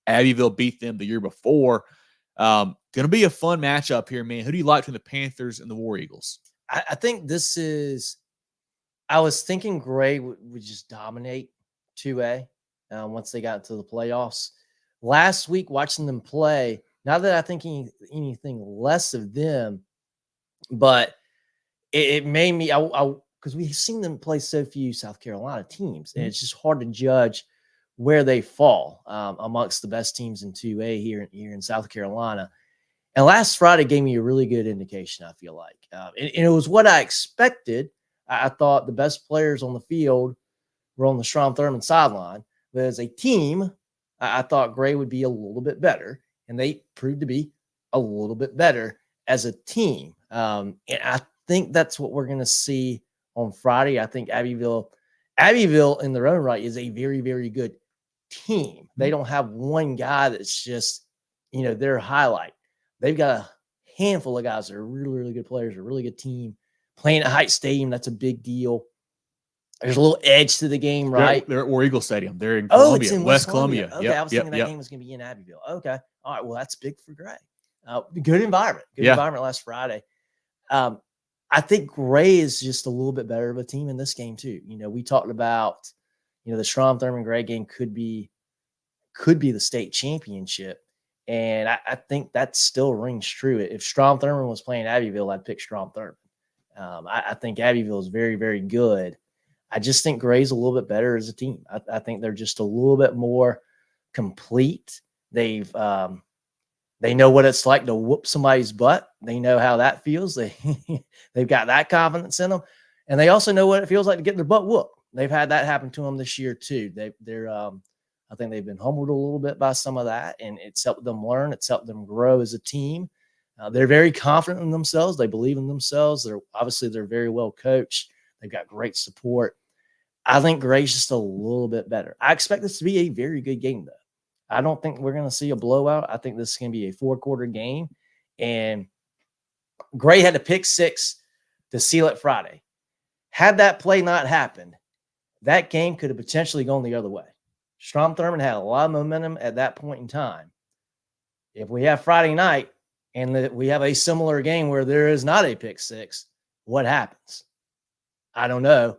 Speaker 2: Abbeville beat them the year before. Going to be a fun matchup here, man. Who do you like between the Panthers and the War Eagles?
Speaker 3: I think this is – I was thinking Gray would just dominate 2A once they got into the playoffs. Last week, watching them play, not that I think anything less of them, but it made me – because we've seen them play so few South Carolina teams, and it's just hard to judge where they fall amongst the best teams in 2A here in South Carolina. And last Friday gave me a really good indication, I feel like. And it was what I expected. I thought the best players on the field were on the Strom-Thurmond sideline. But as a team, I thought Gray would be a little bit better. And they proved to be a little bit better as a team. And I think that's what we're going to see on Friday. I think Abbeville in their own right is a very, very good team. They don't have one guy that's just, their highlight. They've got a handful of guys that are really, really good players, a really good team. Playing at Heights Stadium, that's a big deal. There's a little edge to the game, right?
Speaker 2: They're at War Eagle Stadium. They're in Columbia,
Speaker 3: it's in
Speaker 2: West Columbia.
Speaker 3: Okay, I was thinking that game was going to be in Abbeville. Okay. All right, well, that's big for Gray. Good environment. Good environment last Friday. I think Gray is just a little bit better of a team in this game, too. We talked about, the Strom-Thurmond Gray game could be the state championship. And I think that still rings true. If Strom-Thurmond was playing Abbeville, I'd pick Strom-Thurmond. I think Abbeville is very, very good. I just think Gray's a little bit better as a team. I think they're just a little bit more complete. They know what it's like to whoop somebody's butt. They know how that feels. They've got that confidence in them. And they also know what it feels like to get their butt whooped. They've had that happen to them this year too. I think they've been humbled a little bit by some of that, and it's helped them learn. It's helped them grow as a team. They're very confident in themselves. They believe in themselves. They're very well coached. They've got great support. I think Gray's just a little bit better. I expect this to be a very good game, though. I don't think we're going to see a blowout. I think this is going to be a 4-quarter game, and Gray had to pick 6 to seal it Friday. Had that play not happened, that game could have potentially gone the other way. Strom-Thurmond had a lot of momentum at that point in time. If we have Friday night and we have a similar game where there is not a pick 6, what happens? I don't know.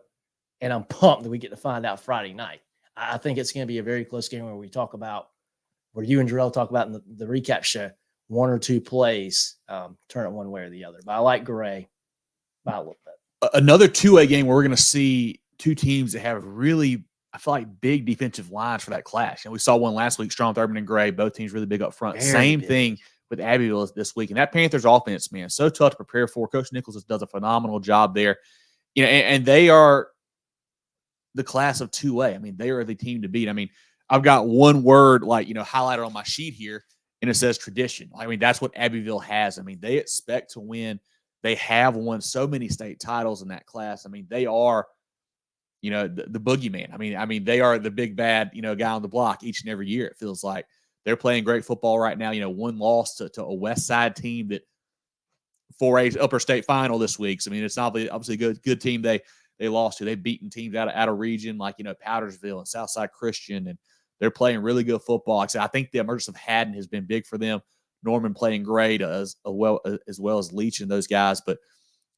Speaker 3: And I'm pumped that we get to find out Friday night. I think it's going to be a very close game where you and Jarrell talk about in the recap show, 1 or 2 plays, turn it one way or the other. But I like Gray by a little bit.
Speaker 2: Another 2A game where we're going to see two teams that have really, I feel like, big defensive lines for that clash. And we saw one last week, Strom-Thurmond and Gray, both teams really big up front. Same thing with Abbeville this week. And that Panthers offense, man, so tough to prepare for. Coach Nichols does a phenomenal job there. And they are the class of 2A. I mean, they are the team to beat. I mean, I've got one word highlighted on my sheet here, and it says tradition. I mean, that's what Abbeville has. I mean, they expect to win. They have won so many state titles in that class. I mean, they are, the boogeyman. I mean, they are the big bad, guy on the block each and every year. It feels like they're playing great football right now. One loss to a Westside team that 4A upper state final this week. So, I mean, it's obviously a good team they lost to. They've beaten teams out of region like, Powdersville and Southside Christian, and they're playing really good football. Like I said, I think the emergence of Haddon has been big for them. Norman playing great as well as Leach and those guys. But,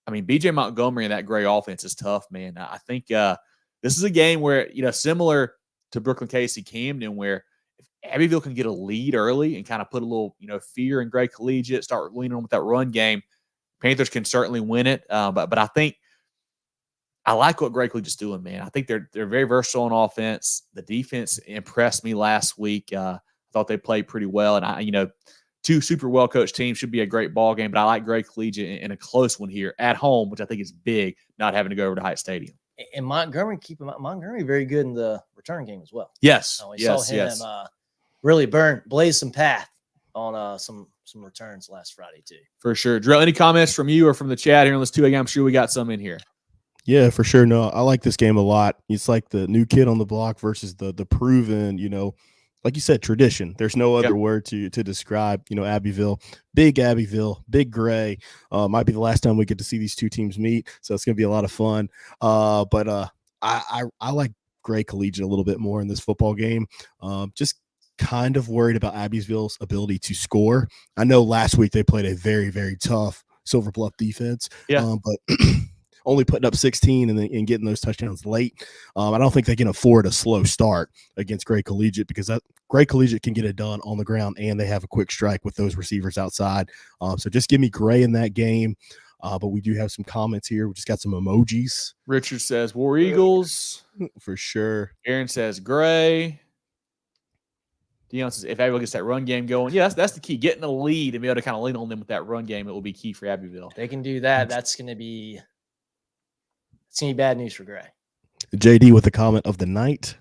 Speaker 2: I mean, B.J. Montgomery and that Gray offense is tough, man. I think this is a game where, similar to Brookland-Cayce Camden, where if Abbeville can get a lead early and kind of put a little, fear in Gray Collegiate, start leaning on with that run game, Panthers can certainly win it. But I think I like what Gray Collegiate's doing, man. I think they're very versatile on offense. The defense impressed me last week. I thought they played pretty well. And, two super well-coached teams should be a great ball game. But I like Gray Collegiate in a close one here at home, which I think is big, not having to go over to Heights Stadium.
Speaker 3: And Montgomery, Montgomery very good in the return game as well.
Speaker 2: Yes.
Speaker 3: We saw him really blaze some path on some returns last Friday too.
Speaker 2: For sure. Drill, any comments from you or from the chat here on this 2A game? I'm sure we got some in here.
Speaker 4: Yeah, for sure. No, I like this game a lot. It's like the new kid on the block versus the proven, like you said, tradition. There's no other word to describe, Abbeville, big gray. Might be the last time we get to see these two teams meet. So it's going to be a lot of fun. But I like Gray Collegiate a little bit more in this football game. Just kind of worried about Abbeville's ability to score. I know last week they played a very, very tough Silver Bluff defense. But only putting up 16 and getting those touchdowns late. I don't think they can afford a slow start against Gray Collegiate, because Gray Collegiate can get it done on the ground, and they have a quick strike with those receivers outside. So just give me Gray in that game. But we do have some comments here. We just got some emojis.
Speaker 2: Richard says War Eagles.
Speaker 4: For sure.
Speaker 2: Aaron says Gray. Dion says if Abbeville gets that run game going, that's the key. Getting the lead and be able to kind of lean on them with that run game, it will be key for Abbeville.
Speaker 3: They can do that. That's going to be bad news for Gray.
Speaker 4: JD with the comment of the night.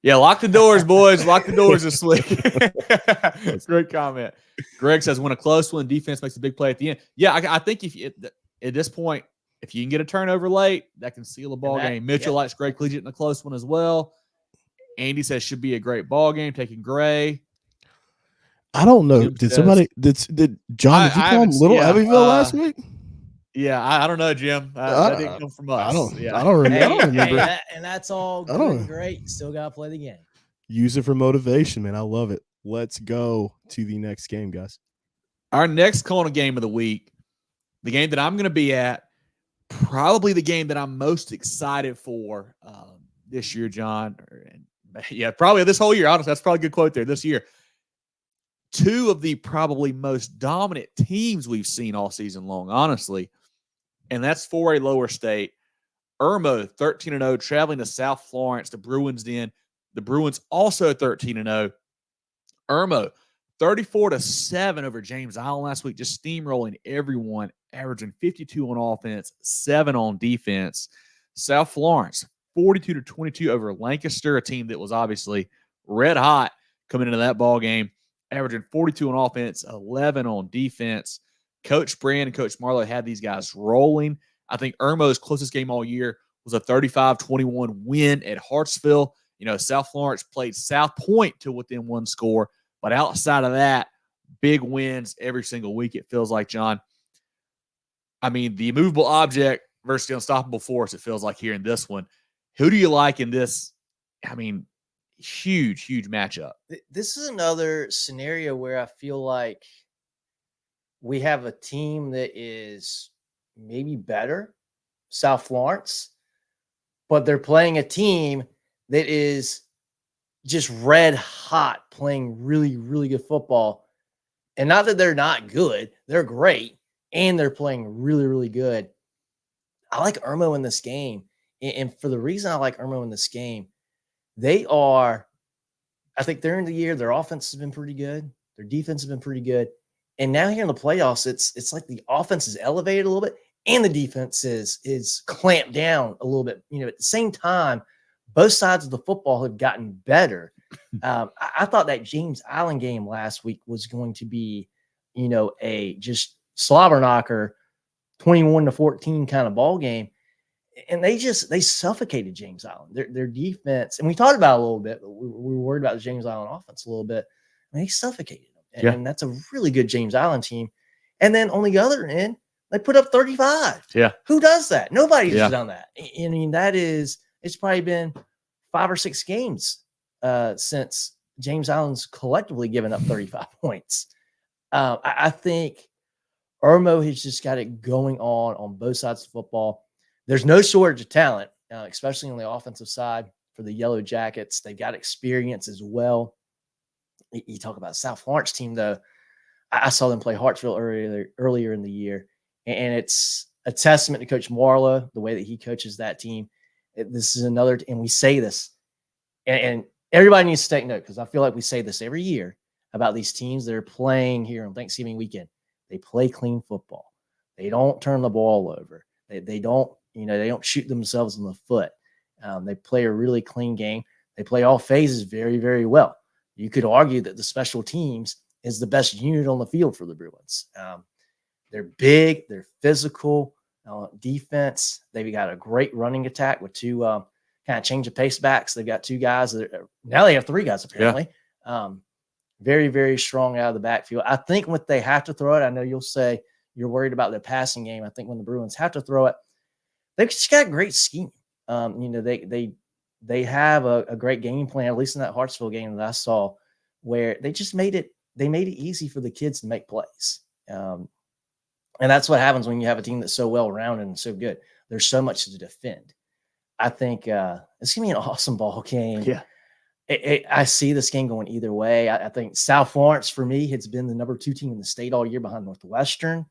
Speaker 2: Yeah, lock the doors, boys. Lock the doors this week. Great comment. Greg says, when a close one, defense makes a big play at the end. Yeah, I think at this point, if you can get a turnover late, that can seal a ball game. Mitchell likes Gray Collegiate in a close one as well. Andy says should be a great ball game, taking Gray.
Speaker 4: I don't know. Did John, did you call him Little Abbeville last week?
Speaker 2: Yeah, I don't know, Jim. That didn't come from us.
Speaker 4: I don't remember.
Speaker 3: And that's all good and great. Still got to play the game.
Speaker 4: Use it for motivation, man. I love it. Let's go to the next game, guys.
Speaker 2: Our next CONA game of the week, the game that I'm going to be at, probably the game that I'm most excited for this year, John. Yeah, probably this whole year. Honestly, that's probably a good quote there. This year, two of the probably most dominant teams we've seen all season long, honestly. And that's for a lower state. Irmo, 13-0, traveling to South Florence, the Bruins den. The Bruins also 13-0. Irmo, 34-7 over James Island last week, just steamrolling everyone, averaging 52 on offense, 7 on defense. South Florence, 42-22 over Lancaster, a team that was obviously red hot coming into that ball game, averaging 42 on offense, 11 on defense. Coach Brand and Coach Marlowe had these guys rolling. I think Irmo's closest game all year was a 35-21 win at Hartsville. South Florence played South Point to within one score, but outside of that, big wins every single week, it feels like, John. I mean, the immovable object versus the unstoppable force, it feels like here in this one. Who do you like in this? I mean, huge matchup.
Speaker 3: This is another scenario where I feel like we have a team that is maybe better, South Florence, but they're playing a team that is just red hot, playing really, really good football. And not that they're not good, they're great, and they're playing really, really good. I like Irmo in this game. And for the reason I like Irmo in this game, I think during the year, their offense has been pretty good. Their defense has been pretty good. And now here in the playoffs, it's like the offense is elevated a little bit and the defense is clamped down a little bit. At the same time, both sides of the football have gotten better. I thought that James Island game last week was going to be, a just slobber knocker, 21-14 kind of ball game. And they suffocated James Island. Their defense, and we talked about it a little bit, but we were worried about the James Island offense a little bit. And they suffocated them. And that's a really good James Island team. And then on the other end, they put up 35.
Speaker 2: Yeah.
Speaker 3: Who does that? Nobody's done that. I mean, it's probably been 5 or 6 games since James Island's collectively given up 35 points. I think Irmo has just got it going on both sides of football. There's no shortage of talent, especially on the offensive side for the Yellow Jackets. They've got experience as well. You talk about South Florence team, though. I saw them play Hartsville earlier in the year, and it's a testament to Coach Marlowe, the way that he coaches that team. This is another, and we say this, and everybody needs to take note, because I feel like we say this every year about these teams that are playing here on Thanksgiving weekend. They play clean football. They don't turn the ball over. They don't shoot themselves in the foot. They play a really clean game. They play all phases very, very well. You could argue that the special teams is the best unit on the field for the Bruins. They're big. They're physical. Defense. They've got a great running attack with two kind of change the pace backs. They've got 2 guys. Now they have 3 guys apparently. Very, very strong out of the backfield. I think when they have to throw it, I know you'll say you're worried about their passing game. I think when the Bruins have to throw it, they've just got great scheme. They have a great game plan, at least in that Hartsville game that I saw, where they just made it easy for the kids to make plays. And that's what happens when you have a team that's so well-rounded and so good. There's so much to defend. I think it's going to be an awesome ball game.
Speaker 2: Yeah.
Speaker 3: I see this game going either way. I think South Florence, for me, has been the number 2 team in the state all year behind Northwestern.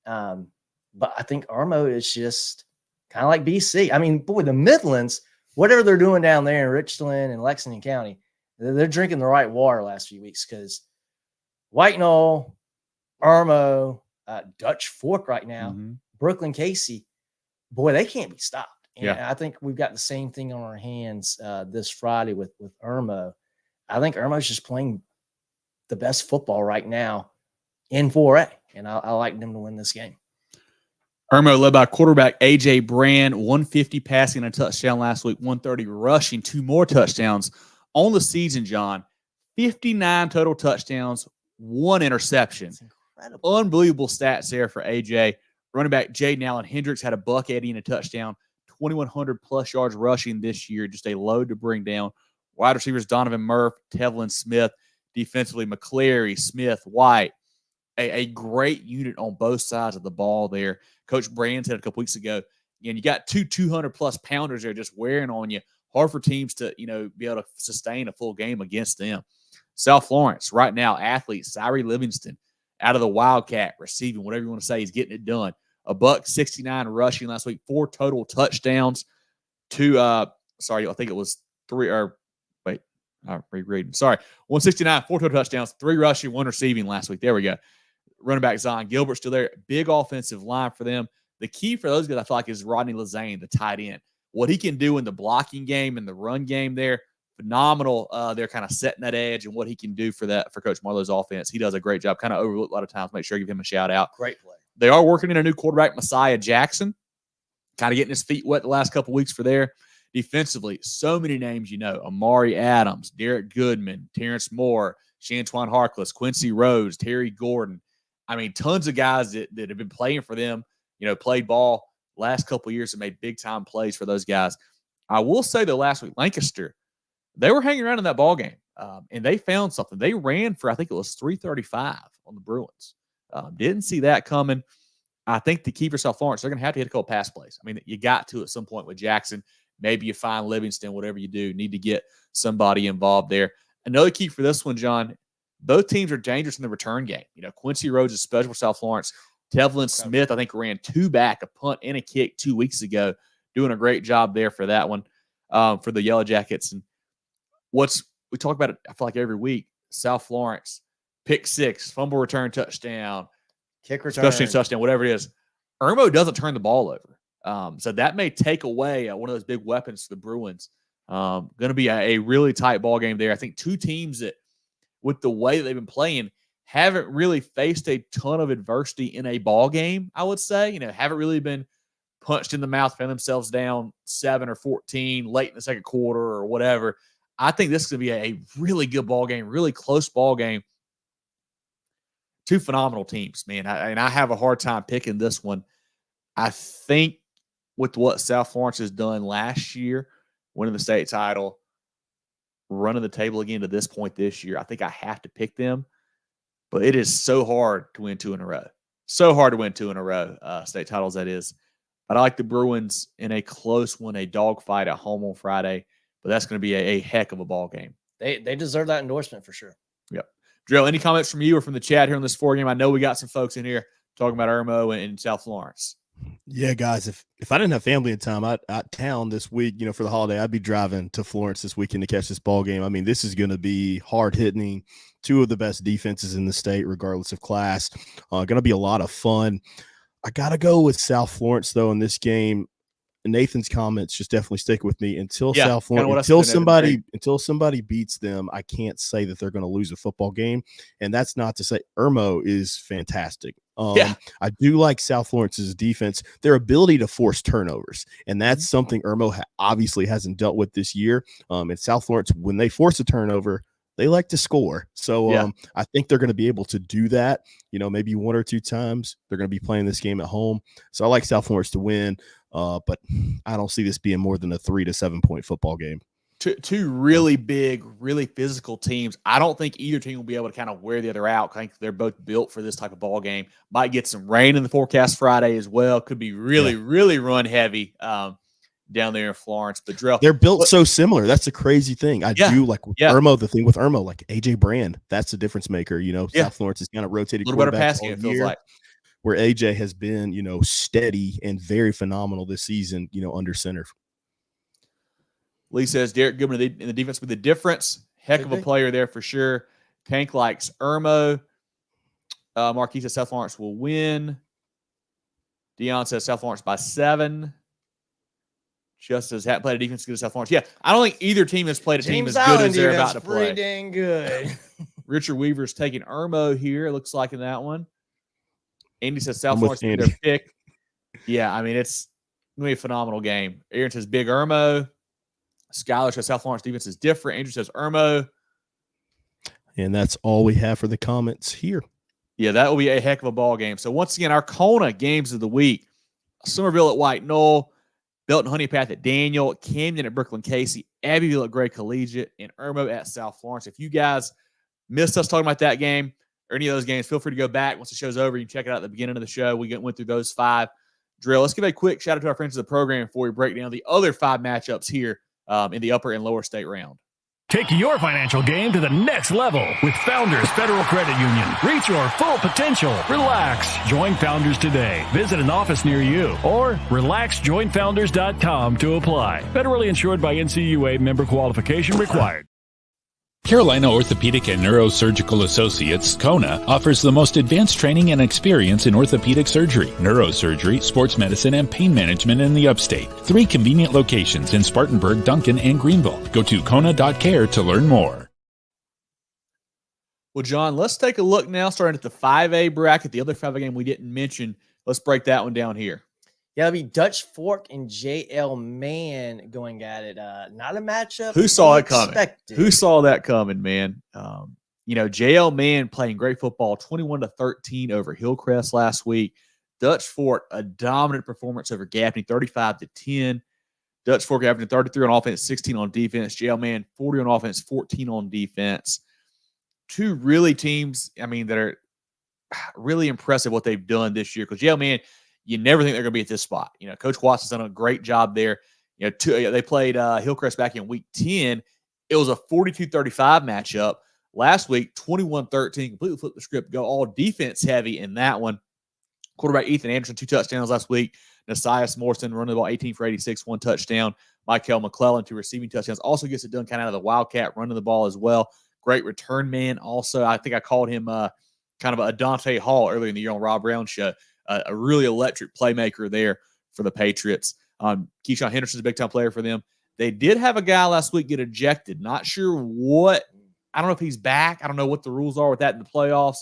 Speaker 3: But I think Irmo is just kind of like BC. I mean, boy, the Midlands, whatever they're doing down there in Richland and Lexington County, they're drinking the right water last few weeks, because White Knoll, Irmo, Dutch Fork right now, Brookland-Cayce, boy, they can't be stopped. And I think we've got the same thing on our hands this Friday with Irmo. I think Irmo's just playing the best football right now in 4A, and I like them to win this game.
Speaker 2: Irmo led by quarterback A.J. Brand, 150 passing and a touchdown last week, 130 rushing, 2 more touchdowns on the season, John. 59 total touchdowns, 1 interception.
Speaker 3: That's incredible.
Speaker 2: Unbelievable stats there for A.J. Running back Jaden Allen Hendricks had a $180 and a touchdown, 2,100 plus yards rushing this year, just a load to bring down. Wide receivers Donovan Murph, Tevlin Smith, defensively McCleary, Smith, White. A great unit on both sides of the ball there. Coach Brand said a couple weeks ago, and you got 2 200-plus pounders there just wearing on you. Hard for teams to, be able to sustain a full game against them. South Florence, right now, athletes, Cyree Livingston, out of the Wildcat, receiving, whatever you want to say, he's getting it done. $169 rushing last week, 4 total touchdowns. I think it was 3, or wait, I'm rereading. Sorry, 169, 4 total touchdowns, 3 rushing, 1 receiving last week. There we go. Running back Zion Gilbert still there. Big offensive line for them. The key for those guys, I feel like, is Rodney Lazane, the tight end. What he can do in the blocking game and the run game there, phenomenal. They're kind of setting that edge, and what he can do for Coach Marlowe's offense. He does a great job. Kind of overlooked a lot of times. Make sure you give him a shout out.
Speaker 3: Great play.
Speaker 2: They are working in a new quarterback, Messiah Jackson. Kind of getting his feet wet the last couple weeks for there. Defensively, so many names Amari Adams, Derek Goodman, Terrence Moore, Shantuan Harkless, Quincy Rhodes, Terry Gordon. I mean, tons of guys that have been playing for them, played ball last couple of years and made big-time plays for those guys. I will say, though, last week, Lancaster, they were hanging around in that ball game, and they found something. They ran for, I think it was 335 on the Bruins. Didn't see that coming. I think to keep yourself Florence, they're going to have to hit a couple pass plays. I mean, you got to at some point with Jackson. Maybe you find Livingston, whatever you do, need to get somebody involved there. Another key for this one, John, both teams are dangerous in the return game. Quincy Rhodes is special for South Florence. Tevlin Smith, I think, ran 2 back, a punt and a kick 2 weeks ago, doing a great job there for that one, for the Yellow Jackets. And we talk about it, I feel like every week, South Florence, pick 6, fumble return touchdown,
Speaker 3: kick return,
Speaker 2: special teams touchdown, whatever it is. Irmo doesn't turn the ball over. So that may take away one of those big weapons for the Bruins. Going to be a really tight ball game there. I think 2 teams that, with the way that they've been playing, haven't really faced a ton of adversity in a ball game, I would say. Haven't really been punched in the mouth, found themselves down 7 or 14 late in the second quarter or whatever. I think this is going to be a really good ball game, really close ball game. 2 phenomenal teams, man. I have a hard time picking this one. I think with what South Florence has done last year, winning the state title, running the table again to this point this year, I think I have to pick them. But it is so hard to win 2 in a row. So hard to win 2 in a row, state titles, that is. But I like the Bruins in a close one, a dogfight at home on Friday. But that's going to be a heck of a ball game.
Speaker 3: They deserve that endorsement for sure.
Speaker 2: Yep. Drill, any comments from you or from the chat here on this 4 game? I know we got some folks in here talking about Irmo and South Florence.
Speaker 4: Yeah, guys, if I didn't have family in town this week, for the holiday, I'd be driving to Florence this weekend to catch this ball game. I mean, this is going to be hard hitting, 2 of the best defenses in the state, regardless of class. Going to be a lot of fun. I got to go with South Florence, though, in this game. Nathan's comments just definitely stick with me until
Speaker 2: Yeah,
Speaker 4: South
Speaker 2: kinda what
Speaker 4: Florence,
Speaker 2: I said, Nathan.
Speaker 4: until somebody beats them. I can't say that they're going to lose a football game, and that's not to say Irmo is fantastic.
Speaker 2: Yeah.
Speaker 4: I do like South Florence's defense, their ability to force turnovers, and that's something Irmo obviously hasn't dealt with this year. And South Florence, when they force a turnover, they like to score. So I think they're going to be able to do that, maybe one or two times. They're going to be playing this game at home. So I like South Florence to win, but I don't see this being more than a 3 to 7 point football game.
Speaker 2: Two really big, really physical teams. I don't think either team will be able to kind of wear the other out. I think they're both built for this type of ball game. Might get some rain in the forecast Friday as well. Could be really, really run heavy down there in Florence. But Drell,
Speaker 4: they're built so similar. That's the crazy thing. I do like with Irmo. The thing with Irmo, like AJ Brand, that's the difference maker. South Florence has kind of rotated
Speaker 2: a little better
Speaker 4: quarterbacks
Speaker 2: passing.
Speaker 4: all
Speaker 2: It feels
Speaker 4: year,
Speaker 2: like
Speaker 4: where AJ has been, steady and very phenomenal this season. Under center.
Speaker 2: Lee says Derek Goodman in the defense with the difference. Heck of a player there for sure. Tank likes Irmo. Marquis says South Florence will win. Dion says South Florence by 7. Just as played a defense good as South Florence. Yeah, I don't think either team has played a team as good as they're about to play.
Speaker 3: Pretty dang good.
Speaker 2: Richard Weaver's taking Irmo here, it looks like, in that one. Andy says South Florence is their pick. Yeah, I mean, it's going to be a phenomenal game. Aaron says Big Irmo. Skylar says South Florence defense is different. Andrew says Irmo.
Speaker 4: And that's all we have for the comments here.
Speaker 2: Yeah, that will be a heck of a ball game. So once again, our CONA games of the week: Summerville at White Knoll, Belton-Honea Path at Daniel, Camden at Brookland-Cayce, Abbeville at Gray Collegiate, and Irmo at South Florence. If you guys missed us talking about that game or any of those games, feel free to go back once the show's over. You can check it out at the beginning of the show. We went through those 5. Drill, let's give a quick shout out to our friends of the program before we break down the other 5 matchups here in the upper and lower state round.
Speaker 5: Take your financial game to the next level with Founders Federal Credit Union. Reach your full potential. Relax. Join Founders today. Visit an office near you or relaxjoinfounders.com to apply. Federally insured by NCUA, member qualification required.
Speaker 6: Carolina Orthopedic and Neurosurgical Associates, CONA, offers the most advanced training and experience in orthopedic surgery, neurosurgery, sports medicine, and pain management in the upstate. 3 convenient locations in Spartanburg, Duncan, and Greenville. Go to CONA.care to learn more.
Speaker 2: Well, John, let's take a look now, starting at the 5A bracket, the other 5A game we didn't mention. Let's break that one down here.
Speaker 3: Yeah, it'll be Dutch Fork and JL Mann going at it. Not a matchup.
Speaker 2: Who saw it coming? Who saw that coming, man? JL Mann playing great football, 21-13 over Hillcrest last week. Dutch Fork, a dominant performance over Gaffney, 35-10. Dutch Fork averaging 33 on offense, 16 on defense. JL Mann, 40 on offense, 14 on defense. 2 really teams, that are really impressive what they've done this year. Because JL Mann, you never think they're going to be at this spot. Coach Watts has done a great job there. They played Hillcrest back in week 10. It was a 42-35 matchup. Last week, 21-13, completely flipped the script, go all defense heavy in that one. Quarterback Ethan Anderson, 2 touchdowns last week. Nasias Morrison running the ball 18 for 86, 1 touchdown. Michael McClellan, 2 receiving touchdowns. Also gets it done kind of out of the Wildcat, running the ball as well. Great return man also. I think I called him kind of a Dante Hall earlier in the year on Rob Brown's show. A really electric playmaker there for the Patriots. Keyshawn Henderson's a big-time player for them. They did have a guy last week get ejected. Not sure what. I don't know if he's back. I don't know what the rules are with that in the playoffs.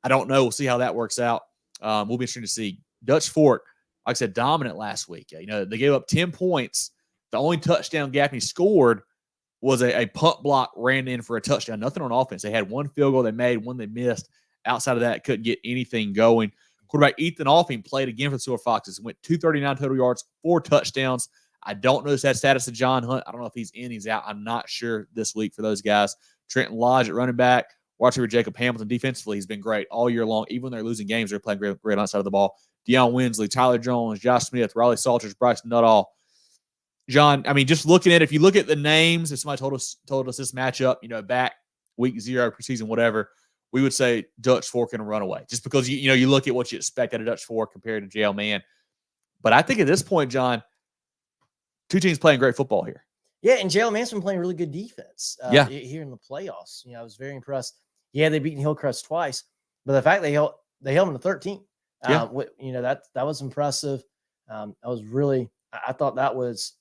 Speaker 2: I don't know. We'll see how that works out. We'll be interested to see. Dutch Fork, like I said, dominant last week. They gave up 10 points. The only touchdown Gaffney scored was a punt block ran in for a touchdown. Nothing on offense. They had 1 field goal they made, 1 they missed. Outside of that, couldn't get anything going. Quarterback Ethan Alfing played again for the Silver Foxes. Went 239 total yards, 4 touchdowns. I don't know that status of John Hunt. I don't know if he's in, he's out. I'm not sure this week for those guys. Trenton Lodge at running back. Watch over Jacob Hamilton defensively. He's been great all year long. Even when they're losing games, they're playing great on the side of the ball. Deion Winsley, Tyler Jones, Josh Smith, Riley Salters, Bryce Nuttall. John, just looking at it, if you look at the names, if somebody told us this matchup, back week 0, preseason, whatever, we would say Dutch Fork in a runaway, just because you look at what you expect out of Dutch Fork compared to JL Mann. But I think at this point, John, 2 teams playing great football here.
Speaker 3: Yeah, and JL Mann's been playing really good defense here in the playoffs. I was very impressed. Yeah, they've beaten Hillcrest twice, but the fact they held them to 13, that was impressive. I was really I thought that was,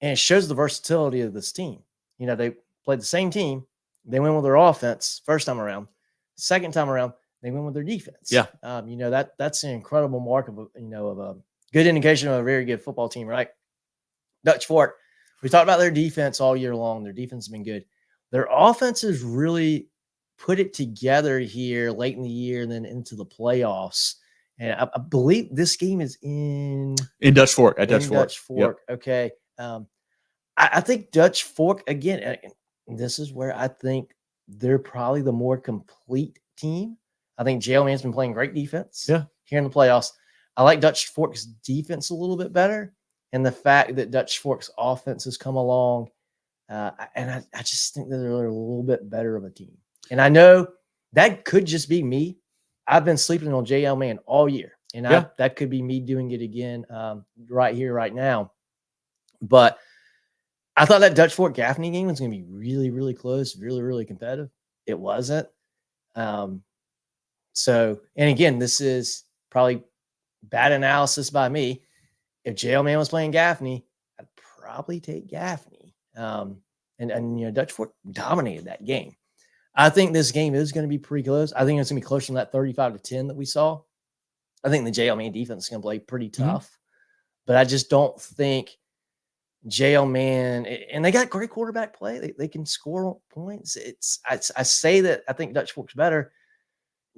Speaker 3: and it shows the versatility of this team. You know, they played the same team. They went with their offense first time around. Second time around, they went with their defense.
Speaker 2: Yeah.
Speaker 3: You know, that's an incredible mark of a good indication of a very good football team, right? Dutch Fork, we talked about their defense all year long. Their defense has been good. Their offense has really put it together here late in the year and then into the playoffs. And I believe this game is in
Speaker 2: Dutch Fork. At Dutch Fork.
Speaker 3: Dutch Fork. Yep. Okay. I think Dutch Fork, again, this is where I think they're probably the more complete team. I think JL Mann's been playing great defense here in the playoffs. I like Dutch Fork's defense a little bit better. And the fact that Dutch Fork's offense has come along. And I just think that they're a little bit better of a team. And I know that could just be me. I've been sleeping on JL Mann all year. And that could be me doing it again right here, right now. But I thought that Dutch Fork Gaffney game was going to be really, really close, really, really competitive. It wasn't. So, and again, this is probably bad analysis by me. If JL Mann was playing Gaffney, I'd probably take Gaffney. And you know, Dutch Fork dominated that game. I think this game is going to be pretty close. I think it's going to be closer than that 35-10 that we saw. I think the JL Mann defense is going to play pretty tough, but I just don't think JL Mann, and they got great quarterback play. They can score points. I say that I think Dutch Fork's better.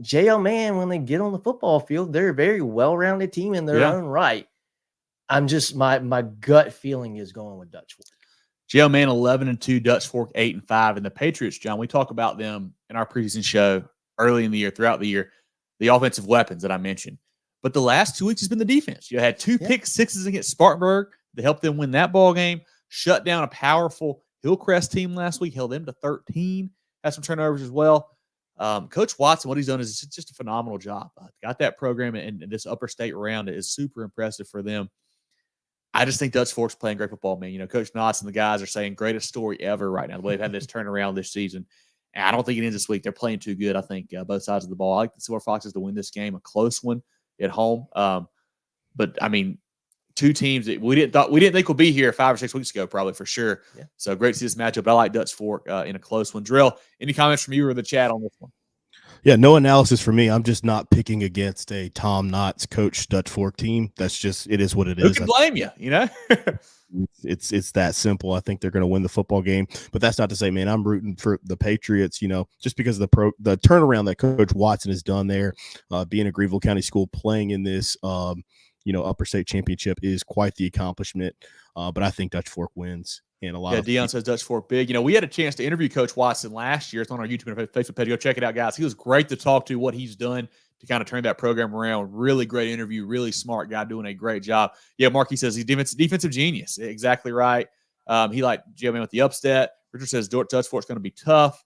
Speaker 3: JL Mann, when they get on the football field, they're a very well-rounded team in their own right. I'm just my gut feeling is going with Dutch Fork.
Speaker 2: JL Mann 11-2, Dutch Fork 8-5, and the Patriots, John. We talk about them in our preseason show early in the year, throughout the year, the offensive weapons that I mentioned. But the last 2 weeks has been the defense. You had 2 pick sixes against Spartanburg to help them win that ball game. Shut down a powerful Hillcrest team last week, held them to 13. Had some turnovers as well. Coach Watson, what he's done is just a phenomenal job. Got that program in this upper state round. It is super impressive for them. I just think Dutch Fork's playing great football, man. You know, Coach Knotts and the guys are saying greatest story ever right now, the way they've had this turnaround this season. And I don't think it ends this week. They're playing too good, I think, both sides of the ball. I like the Silver Foxes to win this game, a close one at home. But, I mean, 2 teams that we didn't think would be here 5 or 6 weeks ago, probably for sure. Yeah. So great to see this matchup. But I like Dutch Fork in a close one. Drill, any comments from you or the chat on this one?
Speaker 4: Yeah, no analysis for me. I'm just not picking against a Tom Knotts coach Dutch Fork team. That's just, it is what it is.
Speaker 2: Who can blame you, you know?
Speaker 4: It's that simple. I think they're going to win the football game, but that's not to say, man, I'm rooting for the Patriots, you know, just because of the turnaround that Coach Watson has done there, being a Greenville County school, playing in this, you know, upper state championship is quite the accomplishment. But I think Dutch Fork wins. And a lot of
Speaker 2: Dion says Dutch Fork big. You know, we had a chance to interview Coach Watson last year. It's on our YouTube and Facebook page. Go check it out, guys. He was great to talk to, what he's done to kind of turn that program around. Really great interview, really smart guy, doing a great job. Yeah, Mark, he says he's defensive genius. Exactly right. He liked JL Mann with the upset. Richard says Dutch Fork's going to be tough.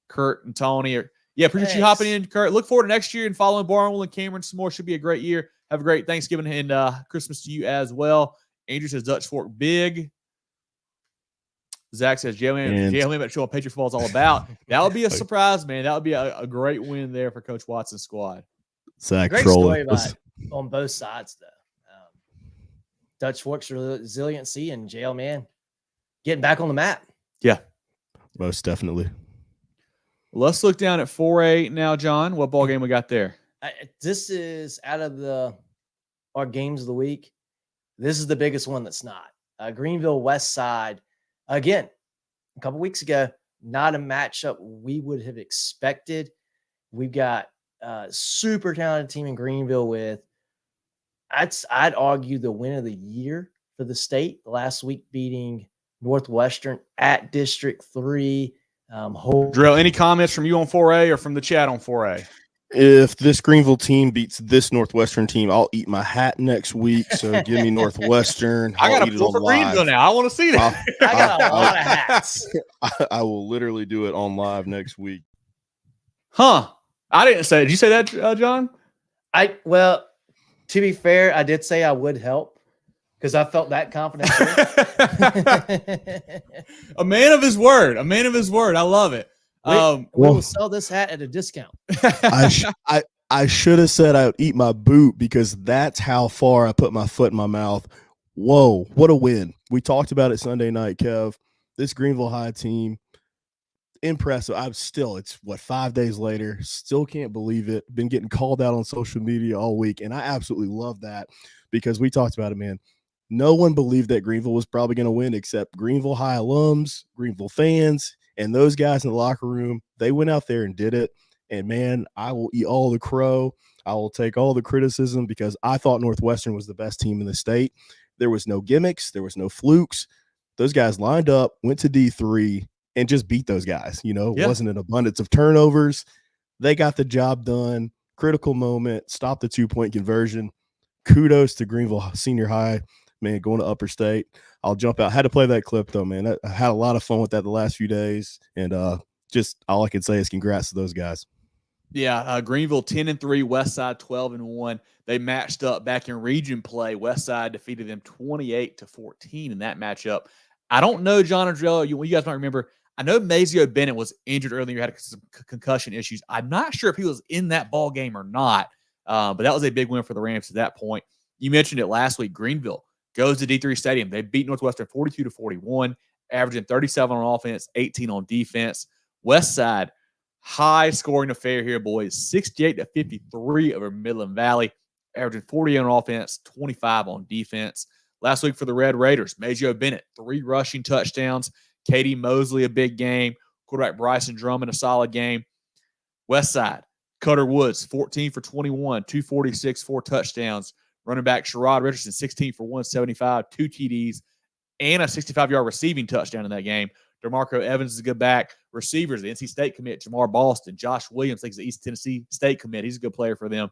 Speaker 2: Kurt and Tony appreciate you hopping in, Kurt. Look forward to next year and following Barnwell and Cameron some more. Should be a great year. Have a great Thanksgiving and Christmas to you as well. Andrew says Dutch Fork big. Zach says JL Mann might show what Patriot football is all about. That would be a surprise, man. That would be a great win there for Coach Watson's squad.
Speaker 4: Zach
Speaker 3: great story on both sides, though. Dutch Fork's resiliency and JL Mann getting back on the map.
Speaker 4: Yeah, most definitely.
Speaker 2: Let's look down at 4A now, John. What ball game we got there?
Speaker 3: This is out of our games of the week. This is the biggest one that's not. Greenville Westside. Again, a couple weeks ago, not a matchup we would have expected. We've got a super talented team in Greenville with, I'd argue, the win of the year for the state last week, beating Northwestern at District 3.
Speaker 2: Drill, any comments from you on 4A or from the chat on 4A?
Speaker 4: If this Greenville team beats this Northwestern team, I'll eat my hat next week. So give me Northwestern.
Speaker 2: I got to pull for Greenville now. I want to see that.
Speaker 3: I got a lot of hats.
Speaker 4: I will literally do it on live next week.
Speaker 2: Huh? I didn't say. Did you say that, John?
Speaker 3: Well, to be fair, I did say I would help because I felt that confident.
Speaker 2: A man of his word. A man of his word. I love it.
Speaker 3: We will sell this hat at a discount.
Speaker 4: I should have said I would eat my boot because that's how far I put my foot in my mouth Whoa, what a win. We talked about it Sunday night, Kev. This Greenville High team, impressive. It's 5 days later, still can't believe it. Been getting called out on social media all week, and I absolutely love that because we talked about it, man. No one believed that Greenville was probably going to win except Greenville High alums, Greenville fans, and those guys in the locker room. They went out there and did it. And, man, I will eat all the crow. I will take all the criticism because I thought Northwestern was the best team in the state. There was no gimmicks. There was no flukes. Those guys lined up, went to D3, and just beat those guys. It wasn't an abundance of turnovers. They got the job done. Critical moment, stopped the 2-point conversion. Kudos to Greenville Senior High. Man, going to Upper State. I'll jump out. Had to play that clip, though, man. I had a lot of fun with that the last few days. And just all I can say is congrats to those guys.
Speaker 2: Yeah, Greenville 10-3, Westside 12-1. They matched up back in region play. Westside defeated them 28-14 in that matchup. I don't know, John and Joe, you guys might remember, I know Mazio Bennett was injured earlier, had some concussion issues. I'm not sure if he was in that ball game or not, but that was a big win for the Rams at that point. You mentioned it last week. Greenville goes to D3 Stadium. They beat Northwestern 42-41, averaging 37 on offense, 18 on defense. Westside, high scoring affair here, boys. 68-53 over Midland Valley, averaging 48 on offense, 25 on defense. Last week for the Red Raiders, Mazio Bennett, 3 rushing touchdowns. Katie Mosley, a big game. Quarterback Bryson Drummond, a solid game. Westside, Cutter Woods, 14 for 21, 246, 4 touchdowns. Running back Sherrod Richardson, 16 for 175, 2 TDs, and a 65-yard receiving touchdown in that game. DeMarco Evans is a good back. Receivers, the NC State commit, Jamar Boston. Josh Williams, thinks the East Tennessee State commit. He's a good player for them.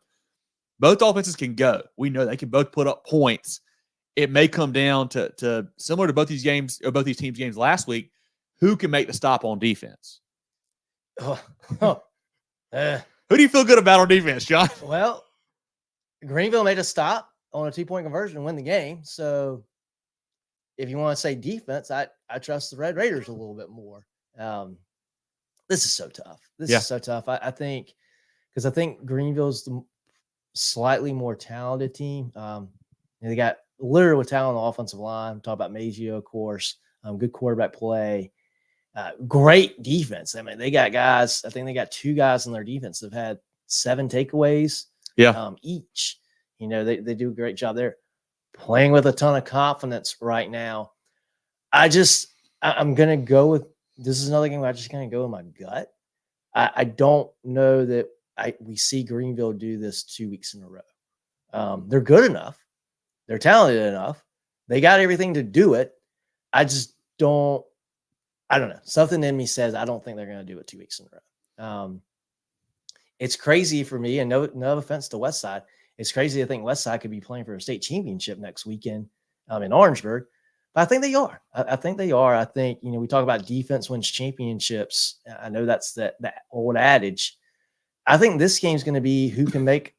Speaker 2: Both offenses can go. We know they can both put up points. It may come down to similar to both these games, or both these teams' games last week, who can make the stop on defense? Who do you feel good about on defense, John?
Speaker 3: Well, Greenville made a stop on a 2-point conversion and win the game. So if you want to say defense, I trust the Red Raiders a little bit more. This is so tough. This is so tough. I think Greenville's the slightly more talented team. They got literally talent on the offensive line. Talk about Maggio, of course. Good quarterback play. Great defense. I mean, they got guys. I think they got 2 guys on their defense that have had 7 takeaways. Each. They do a great job there. Playing with a ton of confidence right now. I'm gonna go with this is another game where I just kind of go with my gut. I don't know that we see Greenville do this 2 weeks in a row. They're good enough. They're talented enough. They got everything to do it. I don't know. Something in me says I don't think they're going to do it 2 weeks in a row. It's crazy for me, and no offense to Westside. It's crazy to think Westside could be playing for a state championship next weekend in Orangeburg. But I think they are. I think they are. I think, we talk about defense wins championships. I know that's that old adage. I think this game's going to be who can make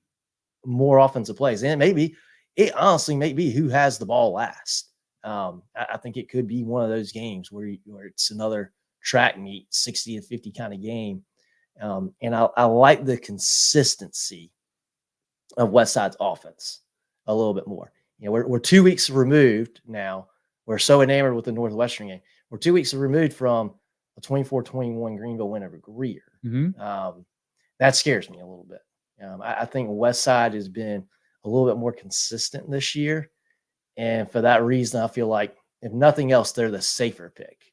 Speaker 3: more offensive plays. And it honestly may be who has the ball last. I think it could be one of those games where it's another track meet, 60-50 kind of game. And I like the consistency of Westside's offense a little bit more. We're 2 weeks removed now. We're so enamored with the Northwestern game. We're 2 weeks removed from a 24-21 Greenville win over Greer.
Speaker 2: Mm-hmm.
Speaker 3: That scares me a little bit. I think Westside has been a little bit more consistent this year. And for that reason, I feel like, if nothing else, they're the safer pick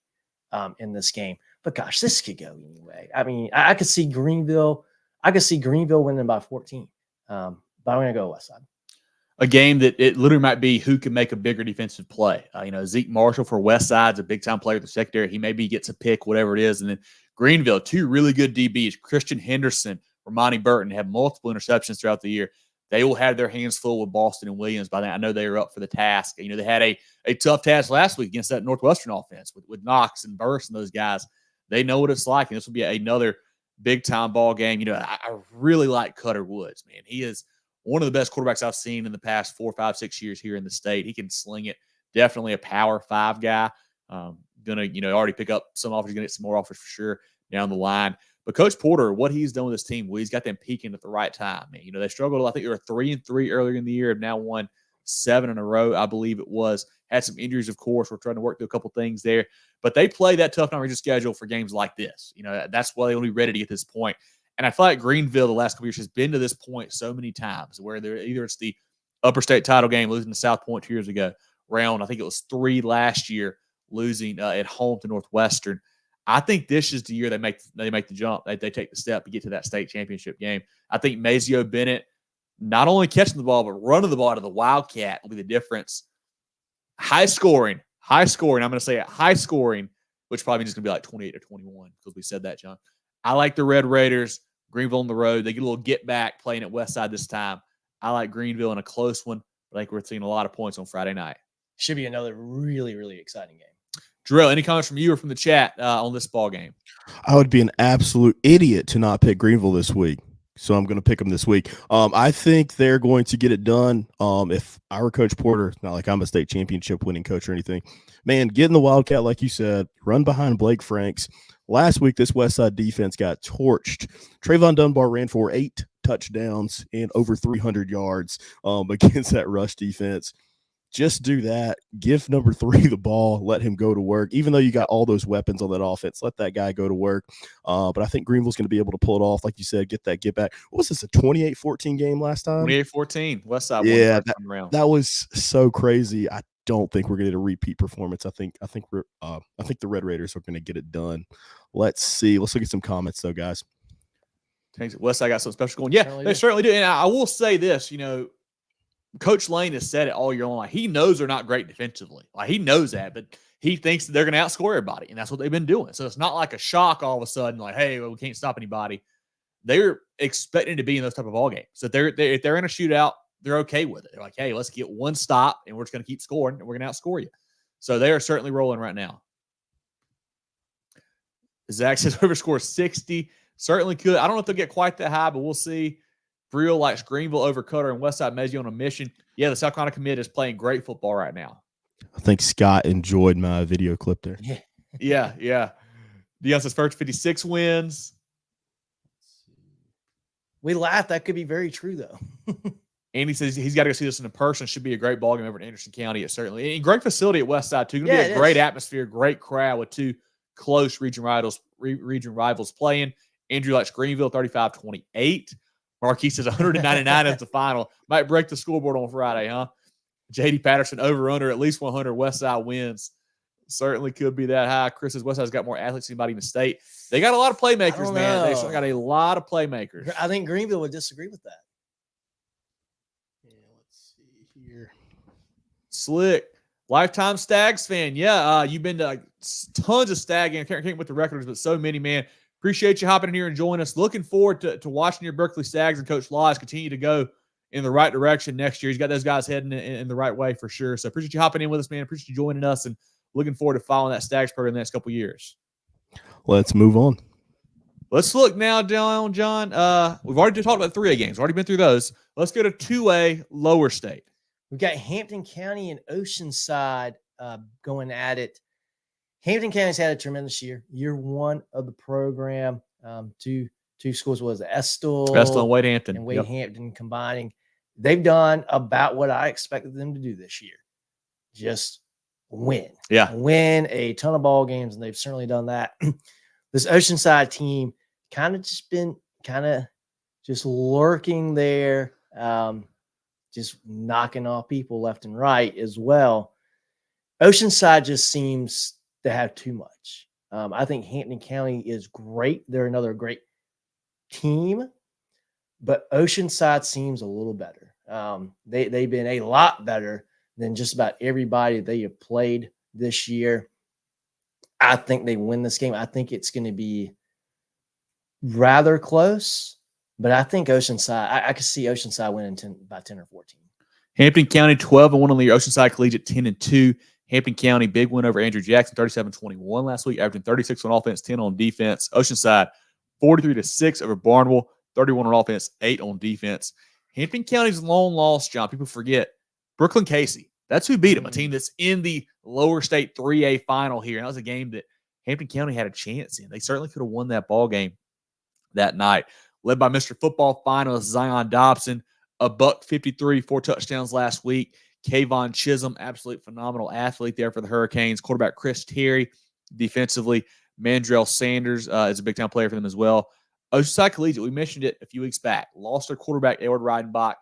Speaker 3: in this game. But gosh, this could go anyway. I mean, I could see Greenville. I could see Greenville winning by 14. But I'm going to go Westside.
Speaker 2: A game that it literally might be who can make a bigger defensive play. Zeke Marshall for Westside's a big-time player in the secondary. He maybe gets a pick, whatever it is. And then Greenville, 2 really good DBs, Christian Henderson, Romani Burton, have multiple interceptions throughout the year. They will have their hands full with Boston and Williams by then. I know they are up for the task. They had a tough task last week against that Northwestern offense with Knox and Burst and those guys. They know what it's like, and this will be another big-time ball game. I really like Cutter Woods, man. He is one of the best quarterbacks I've seen in the past 4, 5, 6 years here in the state. He can sling it. Definitely a power 5 guy. Already pick up some offers. He's going to get some more offers for sure down the line. But Coach Porter, what he's done with this team, he's got them peaking at the right time. Man, they struggled. I think they were 3-3 earlier in the year. Have now won 7 in a row, I believe it was. Had some injuries, of course. We're trying to work through a couple things there. But they play that tough non-region schedule for games like this. That's why they want to be ready to get this point. And I feel like Greenville the last couple years has been to this point so many times where either it's the upper state title game, losing to South Point 2 years ago, round, I think it was 3 last year, losing at home to Northwestern. I think this is the year they make the jump. They take the step to get to that state championship game. I think Mazio Bennett, not only catching the ball, but running the ball to the Wildcat will be the difference. High scoring. I'm going to say it, high scoring, which probably means it's going to be like 28 to 21 because we said that, John. I like the Red Raiders, Greenville on the road. They get a little get back playing at Westside this time. I like Greenville in a close one. I think we're seeing a lot of points on Friday night.
Speaker 3: Should be another really, really exciting game.
Speaker 2: Drill, any comments from you or from the chat on this ball game?
Speaker 4: I would be an absolute idiot to not pick Greenville this week. So I'm going to pick them this week. I think they're going to get it done. If I were Coach Porter, it's not like I'm a state championship winning coach or anything. Man, getting the Wildcat, like you said, run behind Blake Franks. Last week, this Westside defense got torched. Trayvon Dunbar ran for 8 touchdowns and over 300 yards against that rush defense. Just do that. Give number 3 the ball. Let him go to work. Even though you got all those weapons on that offense, let that guy go to work. But I think Greenville's going to be able to pull it off. Like you said, get back. What was this, a 28-14 game last time?
Speaker 2: 28-14. Westside
Speaker 4: yeah,
Speaker 2: won
Speaker 4: that was so crazy. I don't think we're going to get a repeat performance. I think the Red Raiders are going to get it done. Let's see. Let's look at some comments, though, guys.
Speaker 2: Westside got something special going. Yeah, they certainly do. And I will say this, Coach Lane has said it all year long. Like, he knows they're not great defensively. Like, he knows that, but he thinks that they're going to outscore everybody, and that's what they've been doing. So it's not like a shock all of a sudden, like, hey, well, we can't stop anybody. They're expecting to be in those type of ball games. So if they're in a shootout, they're okay with it. They're like, hey, let's get one stop, and we're just going to keep scoring, and we're going to outscore you. So they are certainly rolling right now. Zach says whoever scores 60 certainly could. I don't know if they'll get quite that high, but we'll see. Brill likes Greenville over Cutter and Westside Mazio on a mission. Yeah, the South Carolina commit is playing great football right now.
Speaker 4: I think Scott enjoyed my video clip there.
Speaker 2: Yeah. Deion says first 56 wins.
Speaker 3: We laugh. That could be very true, though.
Speaker 2: Andy says he's got to go see this in person. Should be a great ballgame over in Anderson County. It certainly. And great facility at Westside, too. Going to be a great atmosphere, great crowd with 2 close region rivals playing. Andrew likes Greenville 35-28. Marquis says 199 is the final. Might break the scoreboard on Friday, huh? J.D. Patterson over-under at least 100 Westside wins. Certainly could be that high. Chris says Westside's got more athletes than anybody in the state. They got a lot of playmakers, man. They got a lot of playmakers.
Speaker 3: I think Greenville would disagree with that.
Speaker 4: Yeah, let's see here.
Speaker 2: Slick. Lifetime Stags fan. Yeah, you've been to tons of Stag games. Can't with the records, but so many, man. Appreciate you hopping in here and joining us. Looking forward to watching your Berkeley Stags and Coach Laws continue to go in the right direction next year. He's got those guys heading in the right way for sure. So appreciate you hopping in with us, man. Appreciate you joining us and looking forward to following that Stags program the next couple of years.
Speaker 4: Let's move on.
Speaker 2: Let's look now down, John. We've already talked about 3A games. Already been through those. Let's go to 2A lower state.
Speaker 3: We've got Hampton County and Oceanside going at it. Hampton County's had a tremendous year 1 of the program. Two schools was Estill
Speaker 2: and Wade Hampton.
Speaker 3: And Wade Hampton combining. They've done about what I expected them to do this year. Just win.
Speaker 2: Yeah.
Speaker 3: Win a ton of ball games, and they've certainly done that. This Oceanside team kind of just lurking there, just knocking off people left and right as well. Oceanside just seems to have too much. I think Hampton County is great. They're another great team, but Oceanside seems a little better. They've been a lot better than just about everybody they have played this year. I think they win this game. I think it's going to be rather close, but I think Oceanside, I could see Oceanside winning by 10 or 14.
Speaker 2: Hampton County 12-1 on the year. Oceanside Collegiate 10-2. Hampton County, big win over Andrew Jackson, 37-21 last week, averaging 36 on offense, 10 on defense. Oceanside, 43-6 over Barnwell, 31 on offense, 8 on defense. Hampton County's lone loss, John, people forget, Brookland-Cayce. That's who beat them, a team that's in the lower state 3A final here. And that was a game that Hampton County had a chance in. They certainly could have won that ball game that night. Led by Mr. Football finalist Zion Dobson, $153, 4 touchdowns last week. Kayvon Chisholm, absolute phenomenal athlete there for the Hurricanes. Quarterback Chris Terry, defensively. Mandrell Sanders is a big-time player for them as well. Oceanside Collegiate, we mentioned it a few weeks back, lost their quarterback, Edward Reidenbach,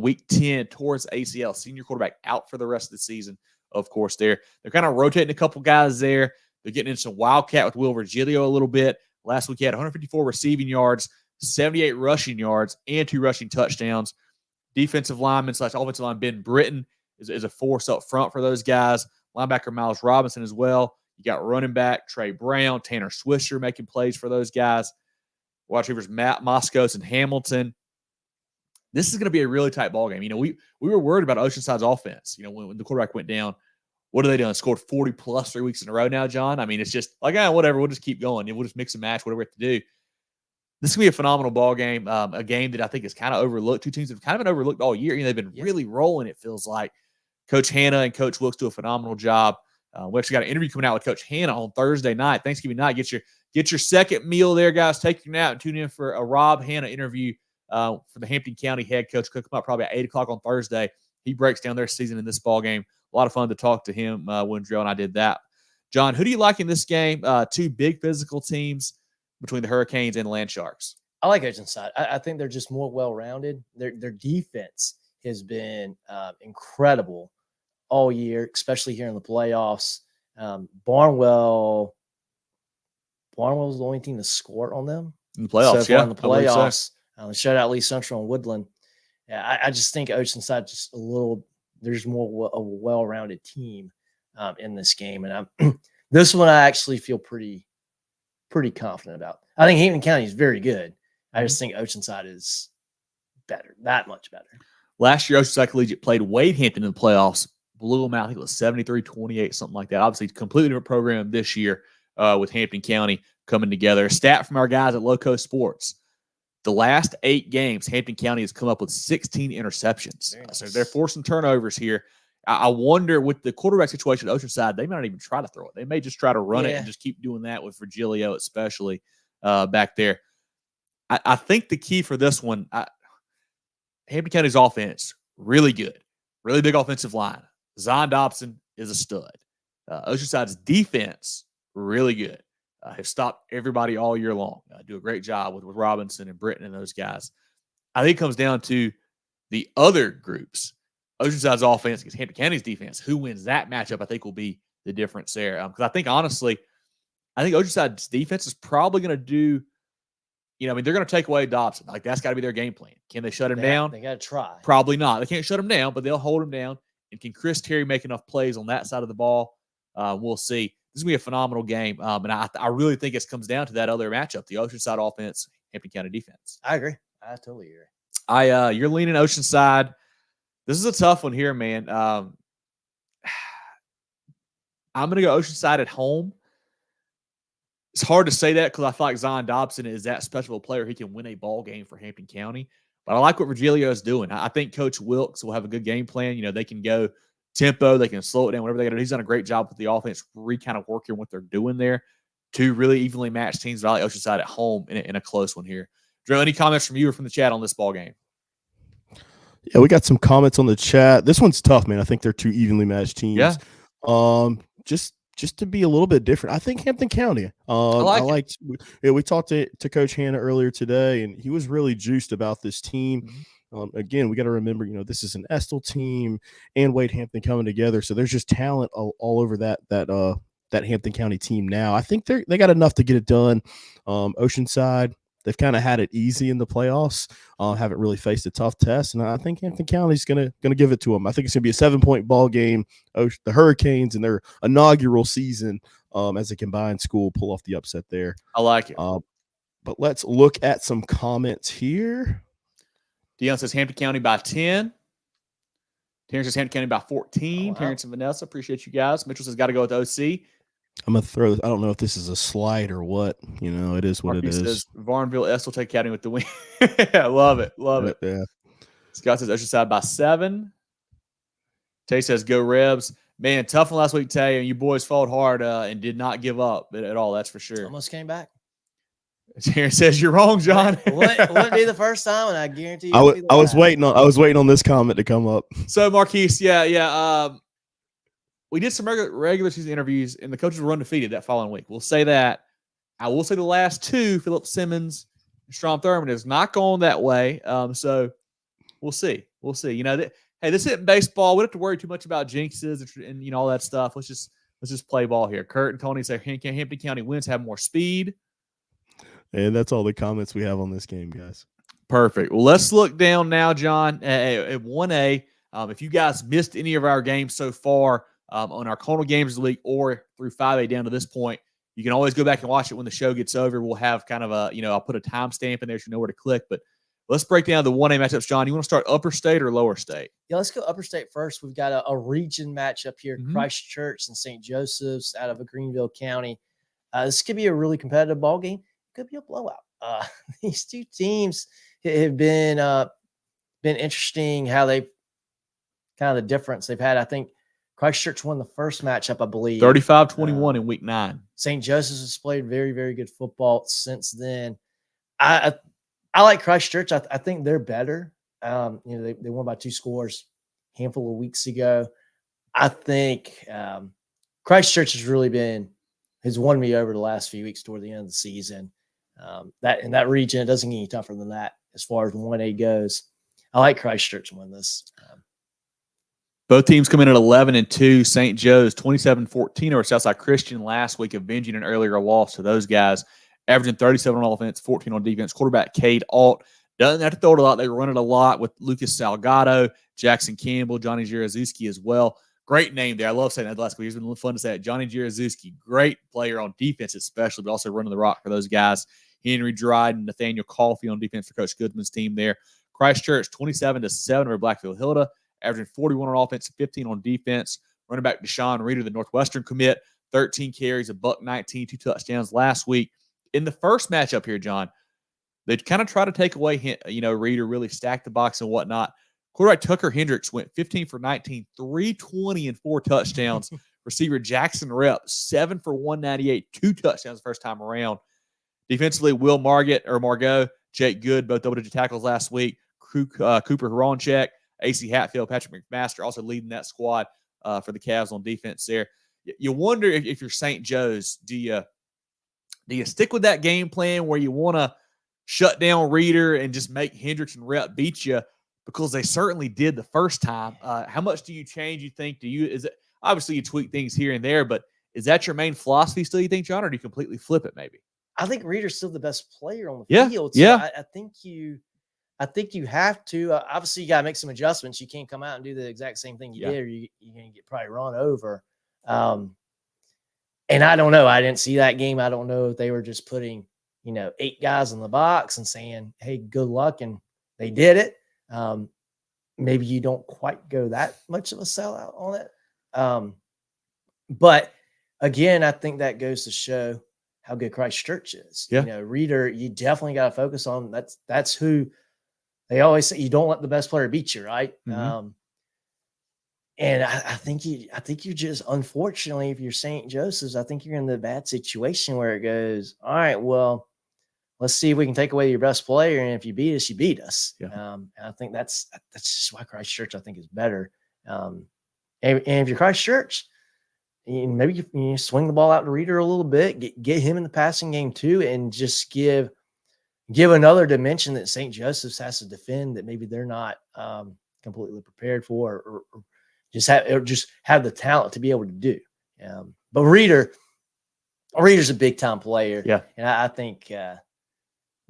Speaker 2: week 10 towards ACL, senior quarterback out for the rest of the season, of course, there. They're kind of rotating a couple guys there. They're getting in some wildcat with Will Virgilio a little bit. Last week he had 154 receiving yards, 78 rushing yards, and 2 rushing touchdowns. Defensive lineman / offensive line Ben Britton is a force up front for those guys. Linebacker Miles Robinson as well. You got running back Trey Brown, Tanner Swisher making plays for those guys. Wide receivers Matt Moskos and Hamilton. This is going to be a really tight ball game. We were worried about Oceanside's offense. When the quarterback went down, what are they doing? Scored 40 plus 3 weeks in a row now, John. I mean, it's just like, whatever. We'll just keep going. We'll just mix and match whatever we have to do. This is going to be a phenomenal ball game. A game that I think is kind of overlooked. Two teams have kind of been overlooked all year. They've been really rolling. It feels like Coach Hanna and Coach Wilkes do a phenomenal job. We actually got an interview coming out with Coach Hanna on Thursday night, Thanksgiving night. Get your second meal there, guys. Take your nap and tune in for a Rob Hanna interview for the Hampton County head coach. Cook him up probably at 8 o'clock on Thursday. He breaks down their season in this ball game. A lot of fun to talk to him when Drill and I did that. John, who do you like in this game? Two big physical teams between the Hurricanes and the Land Sharks.
Speaker 3: I like Oceanside. I think they're just more well-rounded. Their defense has been incredible all year, especially here in the playoffs. Barnwell's the only team to score on them
Speaker 2: in the playoffs.
Speaker 3: So in the playoffs, shout out Lee Central and Woodland. Yeah, I just think Oceanside just there's more a well-rounded team in this game, and this one I actually feel pretty confident about. I think Hampton County is very good. I just think Oceanside is better, that much better.
Speaker 2: Last year, Oceanside Collegiate played Wade Hampton in the playoffs, blew them out. I think it was 73-28, something like that. Obviously, completely different program this year with Hampton County coming together. A stat from our guys at Loco Sports. The last 8 games, Hampton County has come up with 16 interceptions. Nice. So they're forcing turnovers here. I wonder with the quarterback situation at Oceanside, they might not even try to throw it. They may just try to run it and just keep doing that with Virgilio, especially back there. I think the key for this one, Hampton County's offense, really good. Really big offensive line. Zion Dobson is a stud. Oceanside's defense, really good. Have stopped everybody all year long. Do a great job with Robinson and Britton and those guys. I think it comes down to the other groups. Oceanside's offense against Hampton County's defense. Who wins that matchup, I think, will be the difference there. Because I think, honestly, Oceanside's defense is probably going to do, they're going to take away Dobson. Like, that's got to be their game plan. Can they shut him down?
Speaker 3: They got to try.
Speaker 2: Probably not. They can't shut him down, but they'll hold him down. And can Chris Terry make enough plays on that side of the ball? We'll see. This is going to be a phenomenal game. And I really think it comes down to that other matchup, the Oceanside offense, Hampton County defense.
Speaker 3: I agree. I totally agree.
Speaker 2: You're leaning Oceanside. This is a tough one here, man. I'm going to go Oceanside at home. It's hard to say that because I feel like Zion Dobson is that special a player. He can win a ball game for Hampton County. But I like what Virgilio is doing. I think Coach Wilkes will have a good game plan. They can go tempo. They can slow it down, whatever they got to do. He's done a great job with the offense, kind of working what they're doing there. Two really evenly matched teams. But I like Oceanside at home in a close one here. Drew, any comments from you or from the chat on this ball game?
Speaker 4: Yeah, we got some comments on the chat. This one's tough, man. I think they're two evenly matched teams.
Speaker 2: Yeah.
Speaker 4: Just to be a little bit different, I think Hampton County. We talked to Coach Hanna earlier today, and he was really juiced about this team. Again, we got to remember, this is an Estill team and Wade Hampton coming together, so there's just talent all over that Hampton County team now. I think they got enough to get it done. Oceanside, they've kind of had it easy in the playoffs. Haven't really faced a tough test, and I think Hampton County's gonna give it to them. I think it's gonna be a 7-point ball game. The Hurricanes in their inaugural season as a combined school pull off the upset there.
Speaker 2: I like it.
Speaker 4: But let's look at some comments here.
Speaker 2: Dion says Hampton County by 10. Terrence says Hampton County by 14. Wow. Terrence and Vanessa, appreciate you guys. Mitchell says got to go with OC.
Speaker 4: I'm going to throw this. I don't know if this is a slide or what. It is what Marquis it is. Says
Speaker 2: Varnville S will take Academy with the win. Love it.
Speaker 4: Yeah.
Speaker 2: Scott says Oceanside by 7. Tay says go Rebs. Man, tough one last week, Tay. And you boys fought hard and did not give up at all. That's for sure.
Speaker 3: Almost came back.
Speaker 2: Aaron says you're wrong, John.
Speaker 3: Wouldn't be the first time, and I guarantee you.
Speaker 4: I was waiting on this comment to come up.
Speaker 2: So Marquise, yeah. We did some regular season interviews, and the coaches were undefeated that following week. We'll say that. I will say the last two, Philip Simmons and Strom Thurmond, has not gone that way. So we'll see. You know, hey, this isn't baseball. We don't have to worry too much about jinxes and all that stuff. Let's just play ball here. Kurt and Tony say Hampton County wins have more speed.
Speaker 4: And that's all the comments we have on this game, guys.
Speaker 2: Perfect. Well, let's look down now, John, at 1A. If you guys missed any of our games so far on our CONA Games of the Week or through 5A down to this point, you can always go back and watch it when the show gets over. We'll have kind of I'll put a timestamp in there so you know where to click. But let's break down the 1A matchups, John. You want to start upper state or lower state?
Speaker 3: Yeah, let's go upper state first. We've got a region matchup here, Christchurch and St. Joseph's out of Greenville County. This could be a really competitive ball game. Could be a blowout. These two teams have been interesting how they've kind of the difference they've had. I think Christchurch won the first matchup, I believe.
Speaker 2: 35-21 in week 9.
Speaker 3: St. Joseph's has played very, very good football since then. I like Christchurch. I think they're better. They won by 2 scores a handful of weeks ago. I think Christchurch has won me over the last few weeks toward the end of the season. That in that region, it doesn't get any tougher than that as far as 1A goes. I like Christchurch to win this.
Speaker 2: Both teams come in at 11-2. St. Joe's 27-14 over Southside Christian last week, avenging an earlier loss to those guys, averaging 37 on offense, 14 on defense. Quarterback Cade Alt doesn't have to throw it a lot. They run it a lot with Lucas Salgado, Jackson Campbell, Johnny Jaruzelski as well. Great name there. I love saying that last week. It's been fun to say it. Johnny Jaruzelski, great player on defense especially, but also running the rock for those guys. Henry Dryden, Nathaniel Coffey on defense for Coach Goodman's team there. Christchurch 27-7 over Blackfield Hilda, averaging 41 on offense, 15 on defense. Running back Deshaun Reeder, the Northwestern commit, 13 carries, $119, 2 touchdowns last week. In the first matchup here, John, they kind of try to take away, Reeder, really stack the box and whatnot. Quarterback Tucker Hendricks went 15 for 19, 320 and 4 touchdowns. Receiver Jackson Rep, 7 for 198, 2 touchdowns the first time around. Defensively, Will Margot, Jake Good, both double-digit tackles last week. Cooper Horonchek, AC Hatfield, Patrick McMaster also leading that squad for the Cavs on defense there. You wonder if you're St. Joe's, do you stick with that game plan where you want to shut down Reeder and just make Hendricks and Rep beat you? Because they certainly did the first time. How much do you change, you think? Is it obviously you tweak things here and there, but is that your main philosophy still, you think, John, or do you completely flip it maybe?
Speaker 3: I think Reeder's still the best player on the field. So
Speaker 2: yeah.
Speaker 3: I think you have to. Obviously, you got to make some adjustments. You can't come out and do the exact same thing you did, or you're going to get probably run over. And I don't know. I didn't see that game. I don't know if they were just putting, 8 guys in the box and saying, hey, good luck. And they did it. Maybe you don't quite go that much of a sellout on it. But again, I think that goes to show how good Christchurch is.
Speaker 2: Yeah.
Speaker 3: Reeder, you definitely got to focus on. That's who they always say. You don't let the best player beat you, right?
Speaker 2: Mm-hmm.
Speaker 3: And I think you just, unfortunately, if you're St. Joseph's, I think you're in the bad situation where it goes, all right, well, let's see if we can take away your best player, and if you beat us, you beat us.
Speaker 2: Yeah.
Speaker 3: And I think that's just why Christchurch, I think, is better. And if you're Christchurch, maybe you swing the ball out to Reeder a little bit, get him in the passing game too, and just give another dimension that St. Joseph's has to defend that maybe they're not completely prepared for, or just have the talent to be able to do. But Reeder's a big time player.
Speaker 2: Yeah.
Speaker 3: And I think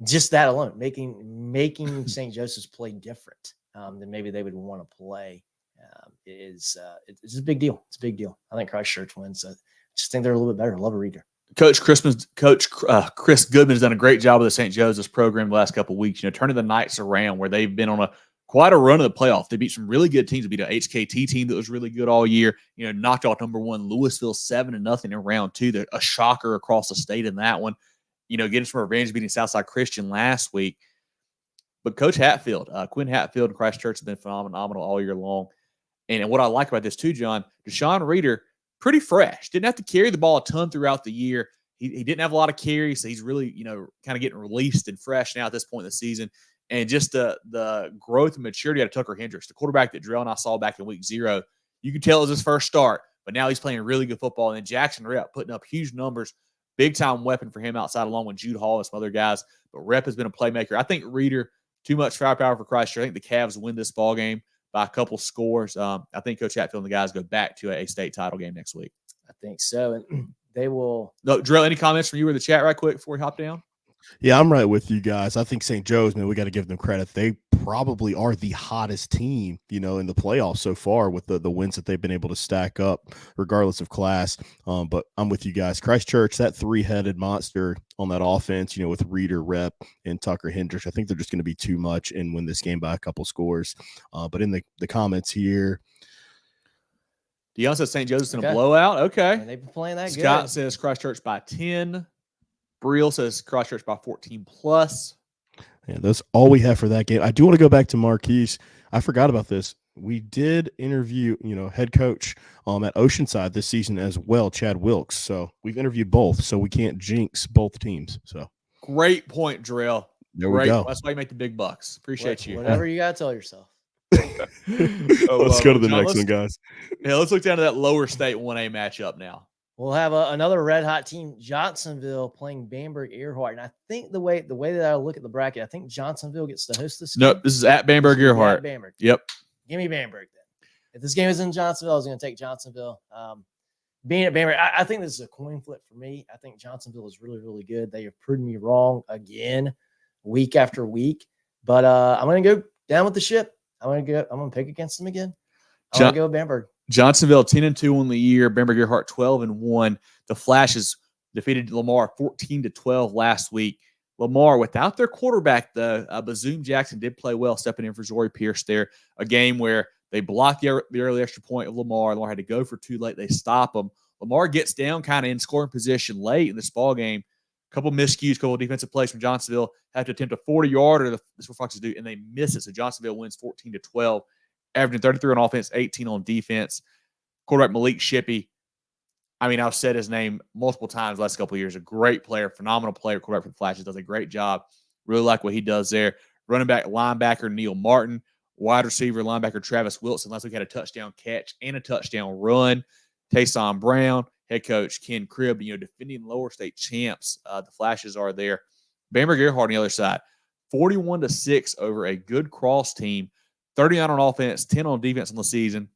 Speaker 3: just that alone, making St. Joseph's play different than maybe they would want to play it's a big deal. It's a big deal. I think Christchurch wins. So I just think they're a little bit better. Love a Reeder.
Speaker 2: Coach Chris Goodman has done a great job with the St. Joseph's program the last couple of weeks, turning the Knights around where they've been on quite a run of the playoff. They beat some really good teams. They beat an HKT team that was really good all year. Knocked off number 1 Louisville 7-0 in round 2. They're a shocker across the state in that one. Getting some revenge beating Southside Christian last week. But Coach Hatfield, Quinn Hatfield and Christchurch have been phenomenal all year long. And what I like about this too, John, Deshaun Reeder, pretty fresh. Didn't have to carry the ball a ton throughout the year. he didn't have a lot of carries, so he's really, kind of getting released and fresh now at this point in the season. And just the growth and maturity out of Tucker Hendricks, the quarterback that Drell and I saw back in week 0, you could tell it was his first start, but now he's playing really good football. And then Jackson Rep putting up huge numbers, big-time weapon for him outside, along with Jude Hall and some other guys. But Rep has been a playmaker. I think Reeder, too much firepower for Christ Church. I think the Cavs win this ball game by a couple scores. I think Coach Hatfield and the guys go back to a state title game next week.
Speaker 3: I think so. And they will.
Speaker 2: No, Drell, any comments from you or the chat right quick before we hop down?
Speaker 4: Yeah, I'm right with you guys. I think St. Joe's, man, we got to give them credit. They probably are the hottest team, in the playoffs so far with the wins that they've been able to stack up, regardless of class. But I'm with you guys. Christ Church, that 3-headed monster on that offense, with Reeder, Rep, and Tucker Hendricks, I think they're just going to be too much and win this game by a couple scores. But in the comments here,
Speaker 2: Deion says St. Joe's in a blowout. Okay.
Speaker 3: And they've been playing that
Speaker 2: Scott
Speaker 3: good.
Speaker 2: says Christ Church by 10. Briel says Christ Church by 14 plus.
Speaker 4: Yeah, that's all we have for that game. I do want to go back to Marquise. I forgot about this. We did interview, head coach at Oceanside this season as well, Chad Wilkes. So we've interviewed both, so we can't jinx both teams. So
Speaker 2: great point, Drell.
Speaker 4: There we go.
Speaker 2: That's why you make the big bucks. Appreciate you.
Speaker 3: Whatever you got to tell yourself.
Speaker 4: Let's go to the next one, guys.
Speaker 2: Yeah, let's look down to that lower state 1A matchup now.
Speaker 3: We'll have another red hot team, Johnsonville, playing Bamberg-Ehrhardt. And I think the way that I look at the bracket, I think Johnsonville gets to host this game.
Speaker 2: No, this is at Bamberg-Ehrhardt.
Speaker 3: Bamberg.
Speaker 2: Yep.
Speaker 3: Give me Bamberg then. If this game is in Johnsonville, I was going to take Johnsonville. Being at Bamberg, I think this is a coin flip for me. I think Johnsonville is really, really good. They have proven me wrong again, week after week. But I'm going to go down with the ship. I'm going to pick against them again. I'm going to go with Bamberg.
Speaker 2: Johnsonville 10-2 on the year. Bamberg-Ehrhardt 12-1. The Flashes defeated Lamar 14-12 last week. Lamar, without their quarterback, Bazoom Jackson did play well, stepping in for Zori Pierce there. A game where they blocked the early extra point of Lamar. Lamar had to go for too late. They stop him. Lamar gets down kind of in scoring position late in this ball game. A couple miscues, couple defensive plays from Johnsonville. Have to attempt a 40-yarder. That's what Foxes do, and they miss it. So Johnsonville wins 14-12. Averaging 33 on offense, 18 on defense. Quarterback Malik Shippey. I mean, I've said his name multiple times the last couple of years. A great player, phenomenal player. Quarterback for the Flashes does a great job. Really like what he does there. Running back, linebacker Neil Martin. Wide receiver, linebacker Travis Wilson. Last week had a touchdown catch and a touchdown run. Taysom Brown, head coach Ken Cribb. Defending lower state champs. The Flashes are there. Bamberg-Ehrhardt on the other side. 41-6 over a good cross team. 39 on offense, 10 on defense on the season.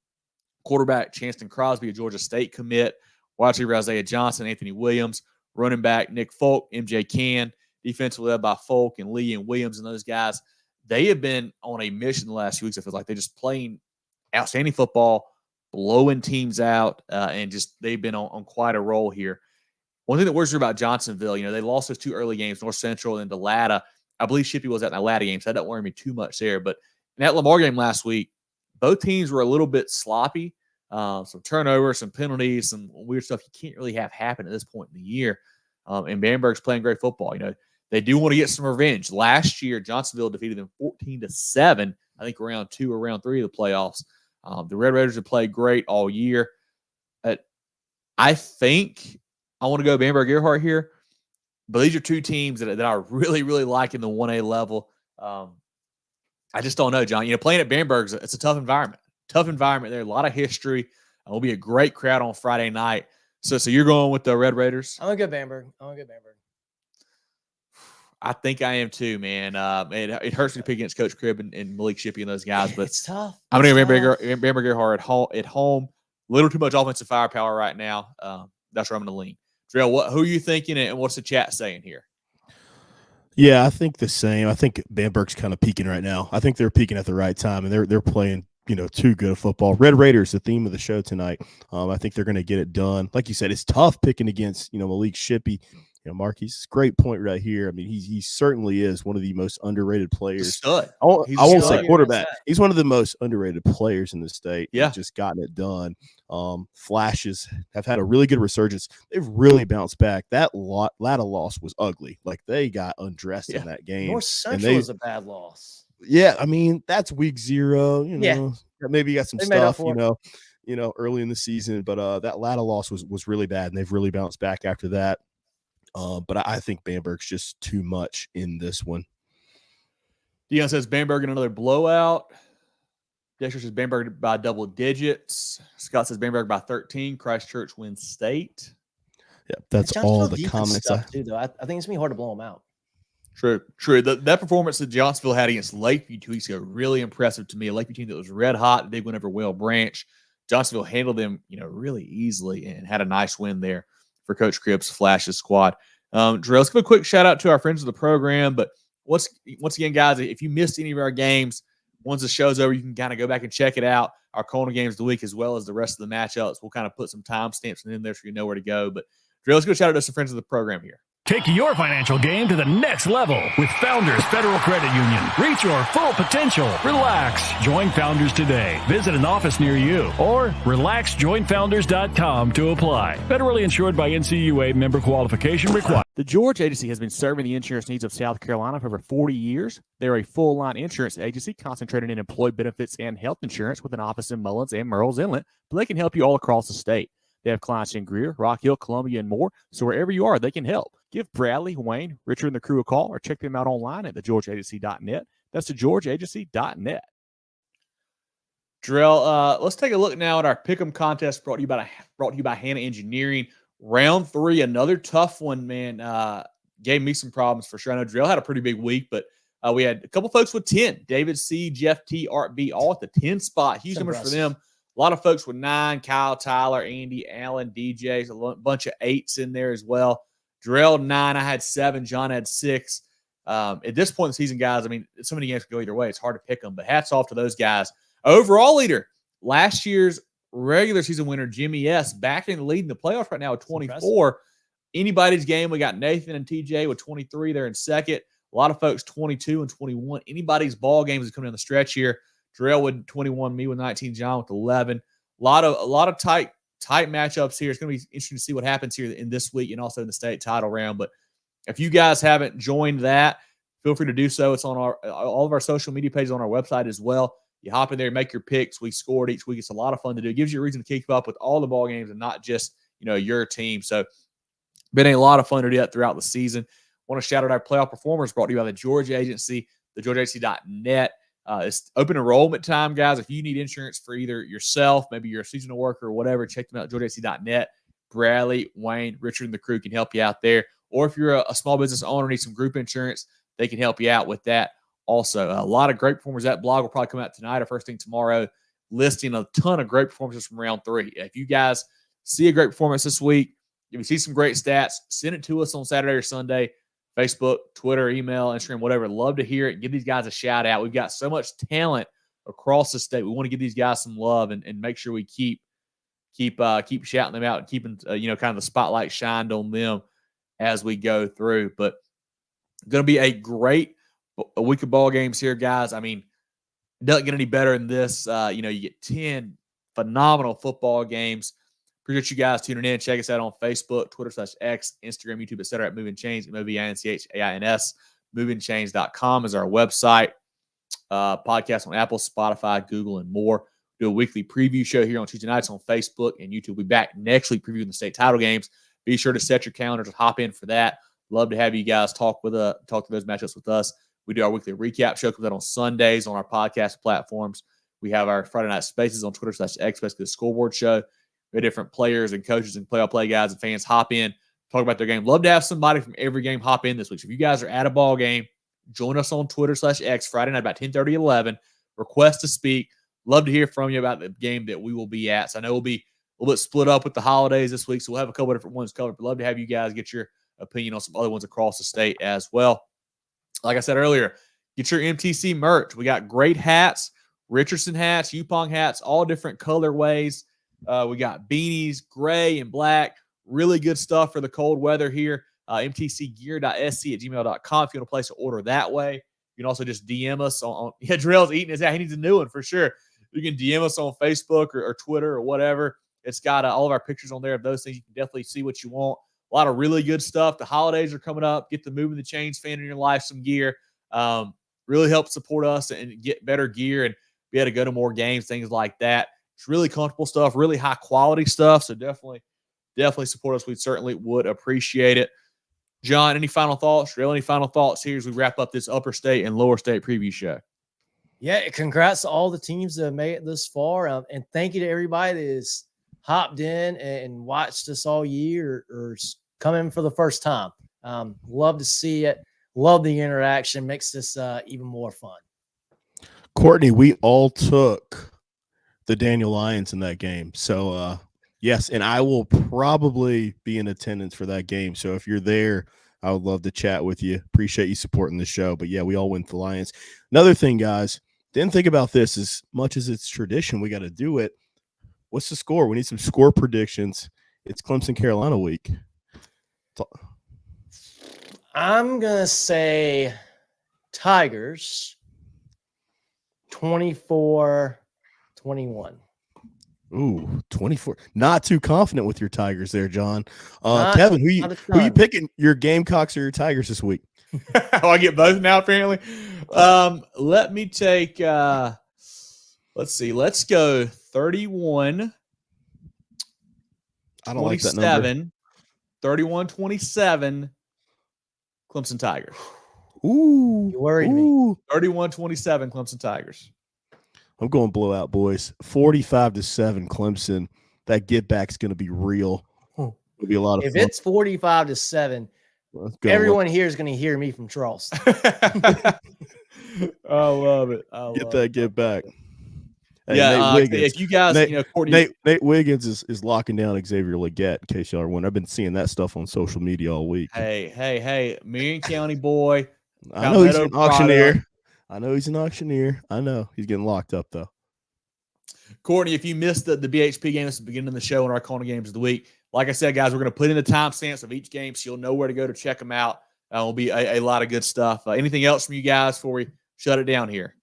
Speaker 2: Quarterback Chanston Crosby, a Georgia State commit. Wide receiver Isaiah Johnson, Anthony Williams. Running back Nick Folk, MJ Can. Defensively led by Folk and Lee and Williams and those guys. They have been on a mission the last few weeks. I feel like they're just playing outstanding football, blowing teams out, and just they've been on quite a roll here. One thing that worries me about Johnsonville, they lost those 2 early games, North Central and DeLatta. I believe Shippey was at the DeLatta game, so that don't worry me too much there. But in that Lamar game last week, both teams were a little bit sloppy. Some turnovers, some penalties, some weird stuff you can't really have happen at this point in the year. And Bamberg's playing great football. They do want to get some revenge. Last year, Johnsonville defeated them 14-7, I think round 2 or round 3 of the playoffs. The Red Raiders have played great all year. I think I want to go Bamberg-Ehrhardt here, but these are 2 teams that I really, really like in the 1A level. I just don't know, John. Playing at Bamberg, it's a tough environment. Tough environment there. A lot of history. It'll be a great crowd on Friday night. So you're going with the Red Raiders?
Speaker 3: I'm going to go Bamberg.
Speaker 2: I think I am too, man. It hurts me to pick against Coach Cribb and Malik Shippey and those guys, but
Speaker 3: it's tough.
Speaker 2: I'm going to go Bamberg-Ehrhardt at home. A little too much offensive firepower right now. That's where I'm going to lean. Drell, who are you thinking, and what's the chat saying here?
Speaker 4: Yeah, I think the same. I think Bamberg's kind of peaking right now. I think they're peaking at the right time, and they're playing too good football. Red Raiders, the theme of the show tonight. I think they're going to get it done. Like you said, it's tough picking against Malik Shippey. Marquise, great point right here. I mean, he certainly is one of the most underrated players.
Speaker 2: Stud.
Speaker 4: I won't say quarterback. He's one of the most underrated players in the state.
Speaker 2: Yeah,
Speaker 4: he's just gotten it done. Flashes have had a really good resurgence. They've really bounced back. That Latta loss was ugly. Like they got undressed in that game.
Speaker 3: North Central was a bad loss.
Speaker 4: Yeah, I mean that's week 0. Maybe you got some stuff. Early in the season, but that Latta loss was really bad, and they've really bounced back after that. But I think Bamberg's just too much in this one.
Speaker 2: Dion says Bamberg in another blowout. Dexter says Bamberg by double digits. Scott says Bamberg by 13. Christchurch wins state.
Speaker 4: Yeah, that's all the comments.
Speaker 3: Too, though. I think it's going to be hard to blow them out.
Speaker 2: True. That performance that Johnsonville had against Lakeview 2 weeks ago, really impressive to me. A Lakeview team that was red hot. The big win over Whale Branch. Johnsonville handled them, really easily and had a nice win there for Coach Cribb's Flash's squad. Drew, let's give a quick shout out to our friends of the program. But once again, guys, if you missed any of our games, once the show's over, you can kind of go back and check it out. Our CONA games of the week, as well as the rest of the matchups. We'll kind of put some timestamps in there so you know where to go. But Drew, let's go shout out to some friends of the program here.
Speaker 5: Take your financial game to the next level with Founders Federal Credit Union. Reach your full potential. Relax. Join Founders today. Visit an office near you or relaxjoinfounders.com to apply. Federally insured by NCUA, member qualification required.
Speaker 2: The George Agency has been serving the insurance needs of South Carolina for over 40 years. They're a full-line insurance agency concentrated in employee benefits and health insurance with an office in Mullins and Murrells Inlet, but they can help you all across the state. They have clients in Greer, Rock Hill, Columbia, and more, so wherever you are, they can help. Give Bradley, Wayne, Richard, and the crew a call or check them out online at thegeorgeagency.net. That's thegeorgeagency.net. Drell, let's take a look now at our Pick'em contest brought to you by Hannah Engineering. Round 3, another tough one, man. Gave me some problems for sure. I know Drell had a pretty big week, but we had a couple folks with 10. David C., Jeff T., Art B., all at the 10 spot. Huge numbers for them. A lot of folks with 9, Kyle, Tyler, Andy, Allen, DJs, a bunch of 8s in there as well. Drell 9, I had 7, John had 6. At this point in the season, guys, I mean, so many games can go either way. It's hard to pick them, but hats off to those guys. Overall leader, last year's regular season winner, Jimmy S., back in the lead in the playoffs right now with 24. Anybody's game, we got Nathan and TJ with 23. They're in second. A lot of folks 22 and 21. Anybody's ball games is coming down the stretch here. Drell with 21, me with 19, John with 11. A lot of tight matchups here. It's going to be interesting to see what happens here in this week and also in the state title round. But if you guys haven't joined that, feel free to do so. It's on all of our social media pages on our website as well. You hop in there, make your picks. We scored each week. It's a lot of fun to do. It gives you a reason to keep up with all the ball games and not just your team. So been a lot of fun to do that throughout the season. Want to shout out our playoff performers brought to you by the Georgia Agency, thegeorgeagency.net. It's open enrollment time, guys. If you need insurance for either yourself, maybe you're a seasonal worker or whatever, check them out at georgeagency.net. Bradley, Wayne, Richard, and the crew can help you out there. Or if you're a small business owner, need some group insurance, they can help you out with that also. A lot of great performers. That blog will probably come out tonight or first thing tomorrow, listing a ton of great performances from round 3. If you guys see a great performance this week, if you see some great stats, send it to us on Saturday or Sunday. Facebook, Twitter, email, Instagram, whatever. Love to hear it. Give these guys a shout out. We've got so much talent across the state. We want to give these guys some love and make sure we keep shouting them out and keeping kind of the spotlight shined on them as we go through. But going to be a great week of ball games here, guys. I mean, it doesn't get any better than this. You get 10 phenomenal football games. Appreciate you guys tuning in. Check us out on Facebook, Twitter/X, Instagram, YouTube, etc. at Movin Chains, MOVINCHAINS. MovinChains.com is our website. Podcast on Apple, Spotify, Google, and more. Do a weekly preview show here on Tuesday nights on Facebook and YouTube. We'll be back next week previewing the state title games. Be sure to set your calendars and hop in for that. Love to have you guys talk to those matchups with us. We do our weekly recap show, comes out on Sundays on our podcast platforms. We have our Friday night spaces on Twitter/X, basically the scoreboard show. We have different players and coaches and play-by-play guys and fans hop in, talk about their game. Love to have somebody from every game hop in this week. So if you guys are at a ball game, join us on Twitter/X Friday night about 10:30, 11. Request to speak. Love to hear from you about the game that we will be at. So I know we'll be a little bit split up with the holidays this week, so we'll have a couple of different ones covered. But love to have you guys get your opinion on some other ones across the state as well. Like I said earlier, get your MTC merch. We got great hats, Richardson hats, Yupong hats, all different colorways. We got beanies, gray and black. Really good stuff for the cold weather here. mtcgear.sc@gmail.com if you want to place an order that way. You can also just DM us on Drell's eating his hat. He needs a new one for sure. You can DM us on Facebook or Twitter or whatever. It's got all of our pictures on there of those things. You can definitely see what you want. A lot of really good stuff. The holidays are coming up. Get the Movin The Chains fan in your life some gear. Really help support us and get better gear and be able to go to more games, things like that. It's really comfortable stuff, really high quality stuff. So definitely support us. We certainly would appreciate it. John, any final thoughts? Real, any final thoughts here as we wrap up this upper state and lower state preview show?
Speaker 3: Yeah, congrats to all the teams that have made it this far. And thank you to everybody that has hopped in and watched us all year or come in for the first time. Love to see it. Love the interaction. Makes this even more fun.
Speaker 4: Courtney, we all took the Daniel Lions in that game. So, yes, and I will probably be in attendance for that game. So if you're there, I would love to chat with you. Appreciate you supporting the show. But, yeah, we all went to the Lions. Another thing, guys, didn't think about this as much as it's tradition. We got to do it. What's the score? We need some score predictions. It's Clemson-Carolina week.
Speaker 3: I'm going to say Tigers 24-21.
Speaker 4: Ooh, 24. Not too confident with your Tigers there, John.
Speaker 3: Not-
Speaker 4: Kevin, who
Speaker 3: not
Speaker 4: you picking? Your Gamecocks or your Tigers this week?
Speaker 2: I get both now, apparently. Let me take let's see. Let's go 31.
Speaker 4: I don't like that number.
Speaker 2: 31-27 Clemson Tigers.
Speaker 4: Ooh.
Speaker 3: You worried me.
Speaker 2: 31-27 Clemson Tigers.
Speaker 4: I'm going blowout, boys. 45-7 Clemson. That get back's going to be real. It'll be a lot of
Speaker 3: If
Speaker 4: fun.
Speaker 3: it's 45-7, everyone here is going to hear me from Charleston.
Speaker 2: I love it.
Speaker 4: Get that get back. Hey,
Speaker 2: Yeah,
Speaker 4: Nate Wiggins.
Speaker 2: if you guys, Courtney,
Speaker 4: Nate Wiggins is locking down Xavier Leggett, in case y'all are wondering. I've been seeing that stuff on social media all week.
Speaker 2: Hey, Marion County boy.
Speaker 4: I know he's an
Speaker 2: Palmetto
Speaker 4: auctioneer. I know he's getting locked up, though.
Speaker 2: Courtney, if you missed the BHP game, this is the beginning of the show and our CONA games of the week. Like I said, guys, we're going to put in the timestamps of each game so you'll know where to go to check them out. Will be a lot of good stuff. Anything else from you guys before we shut it down here?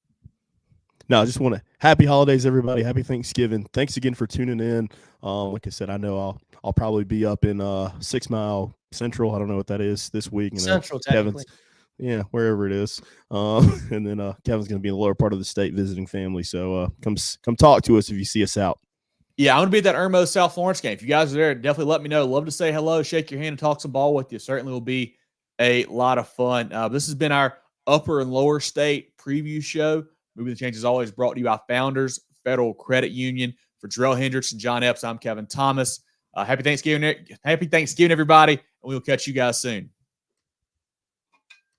Speaker 4: No, I just want to happy holidays, everybody. Happy Thanksgiving. Thanks again for tuning in. Like I said, I know I'll probably be up in 6 Mile Central. I don't know what that is this week. And
Speaker 3: Central, technically.
Speaker 4: Yeah, wherever it is. And then Kevin's going to be in the lower part of the state visiting family. So come talk to us if you see us out.
Speaker 2: Yeah, I'm going to be at that Irmo South Florence game. If you guys are there, definitely let me know. Love to say hello, shake your hand, and talk some ball with you. Certainly will be a lot of fun. This has been our upper and lower state preview show. Movin The Chains is always brought to you by Founders Federal Credit Union. For Jarrell Hendricks and John Epps, I'm Kevin Thomas. Happy Thanksgiving, everybody, and we will catch you guys soon.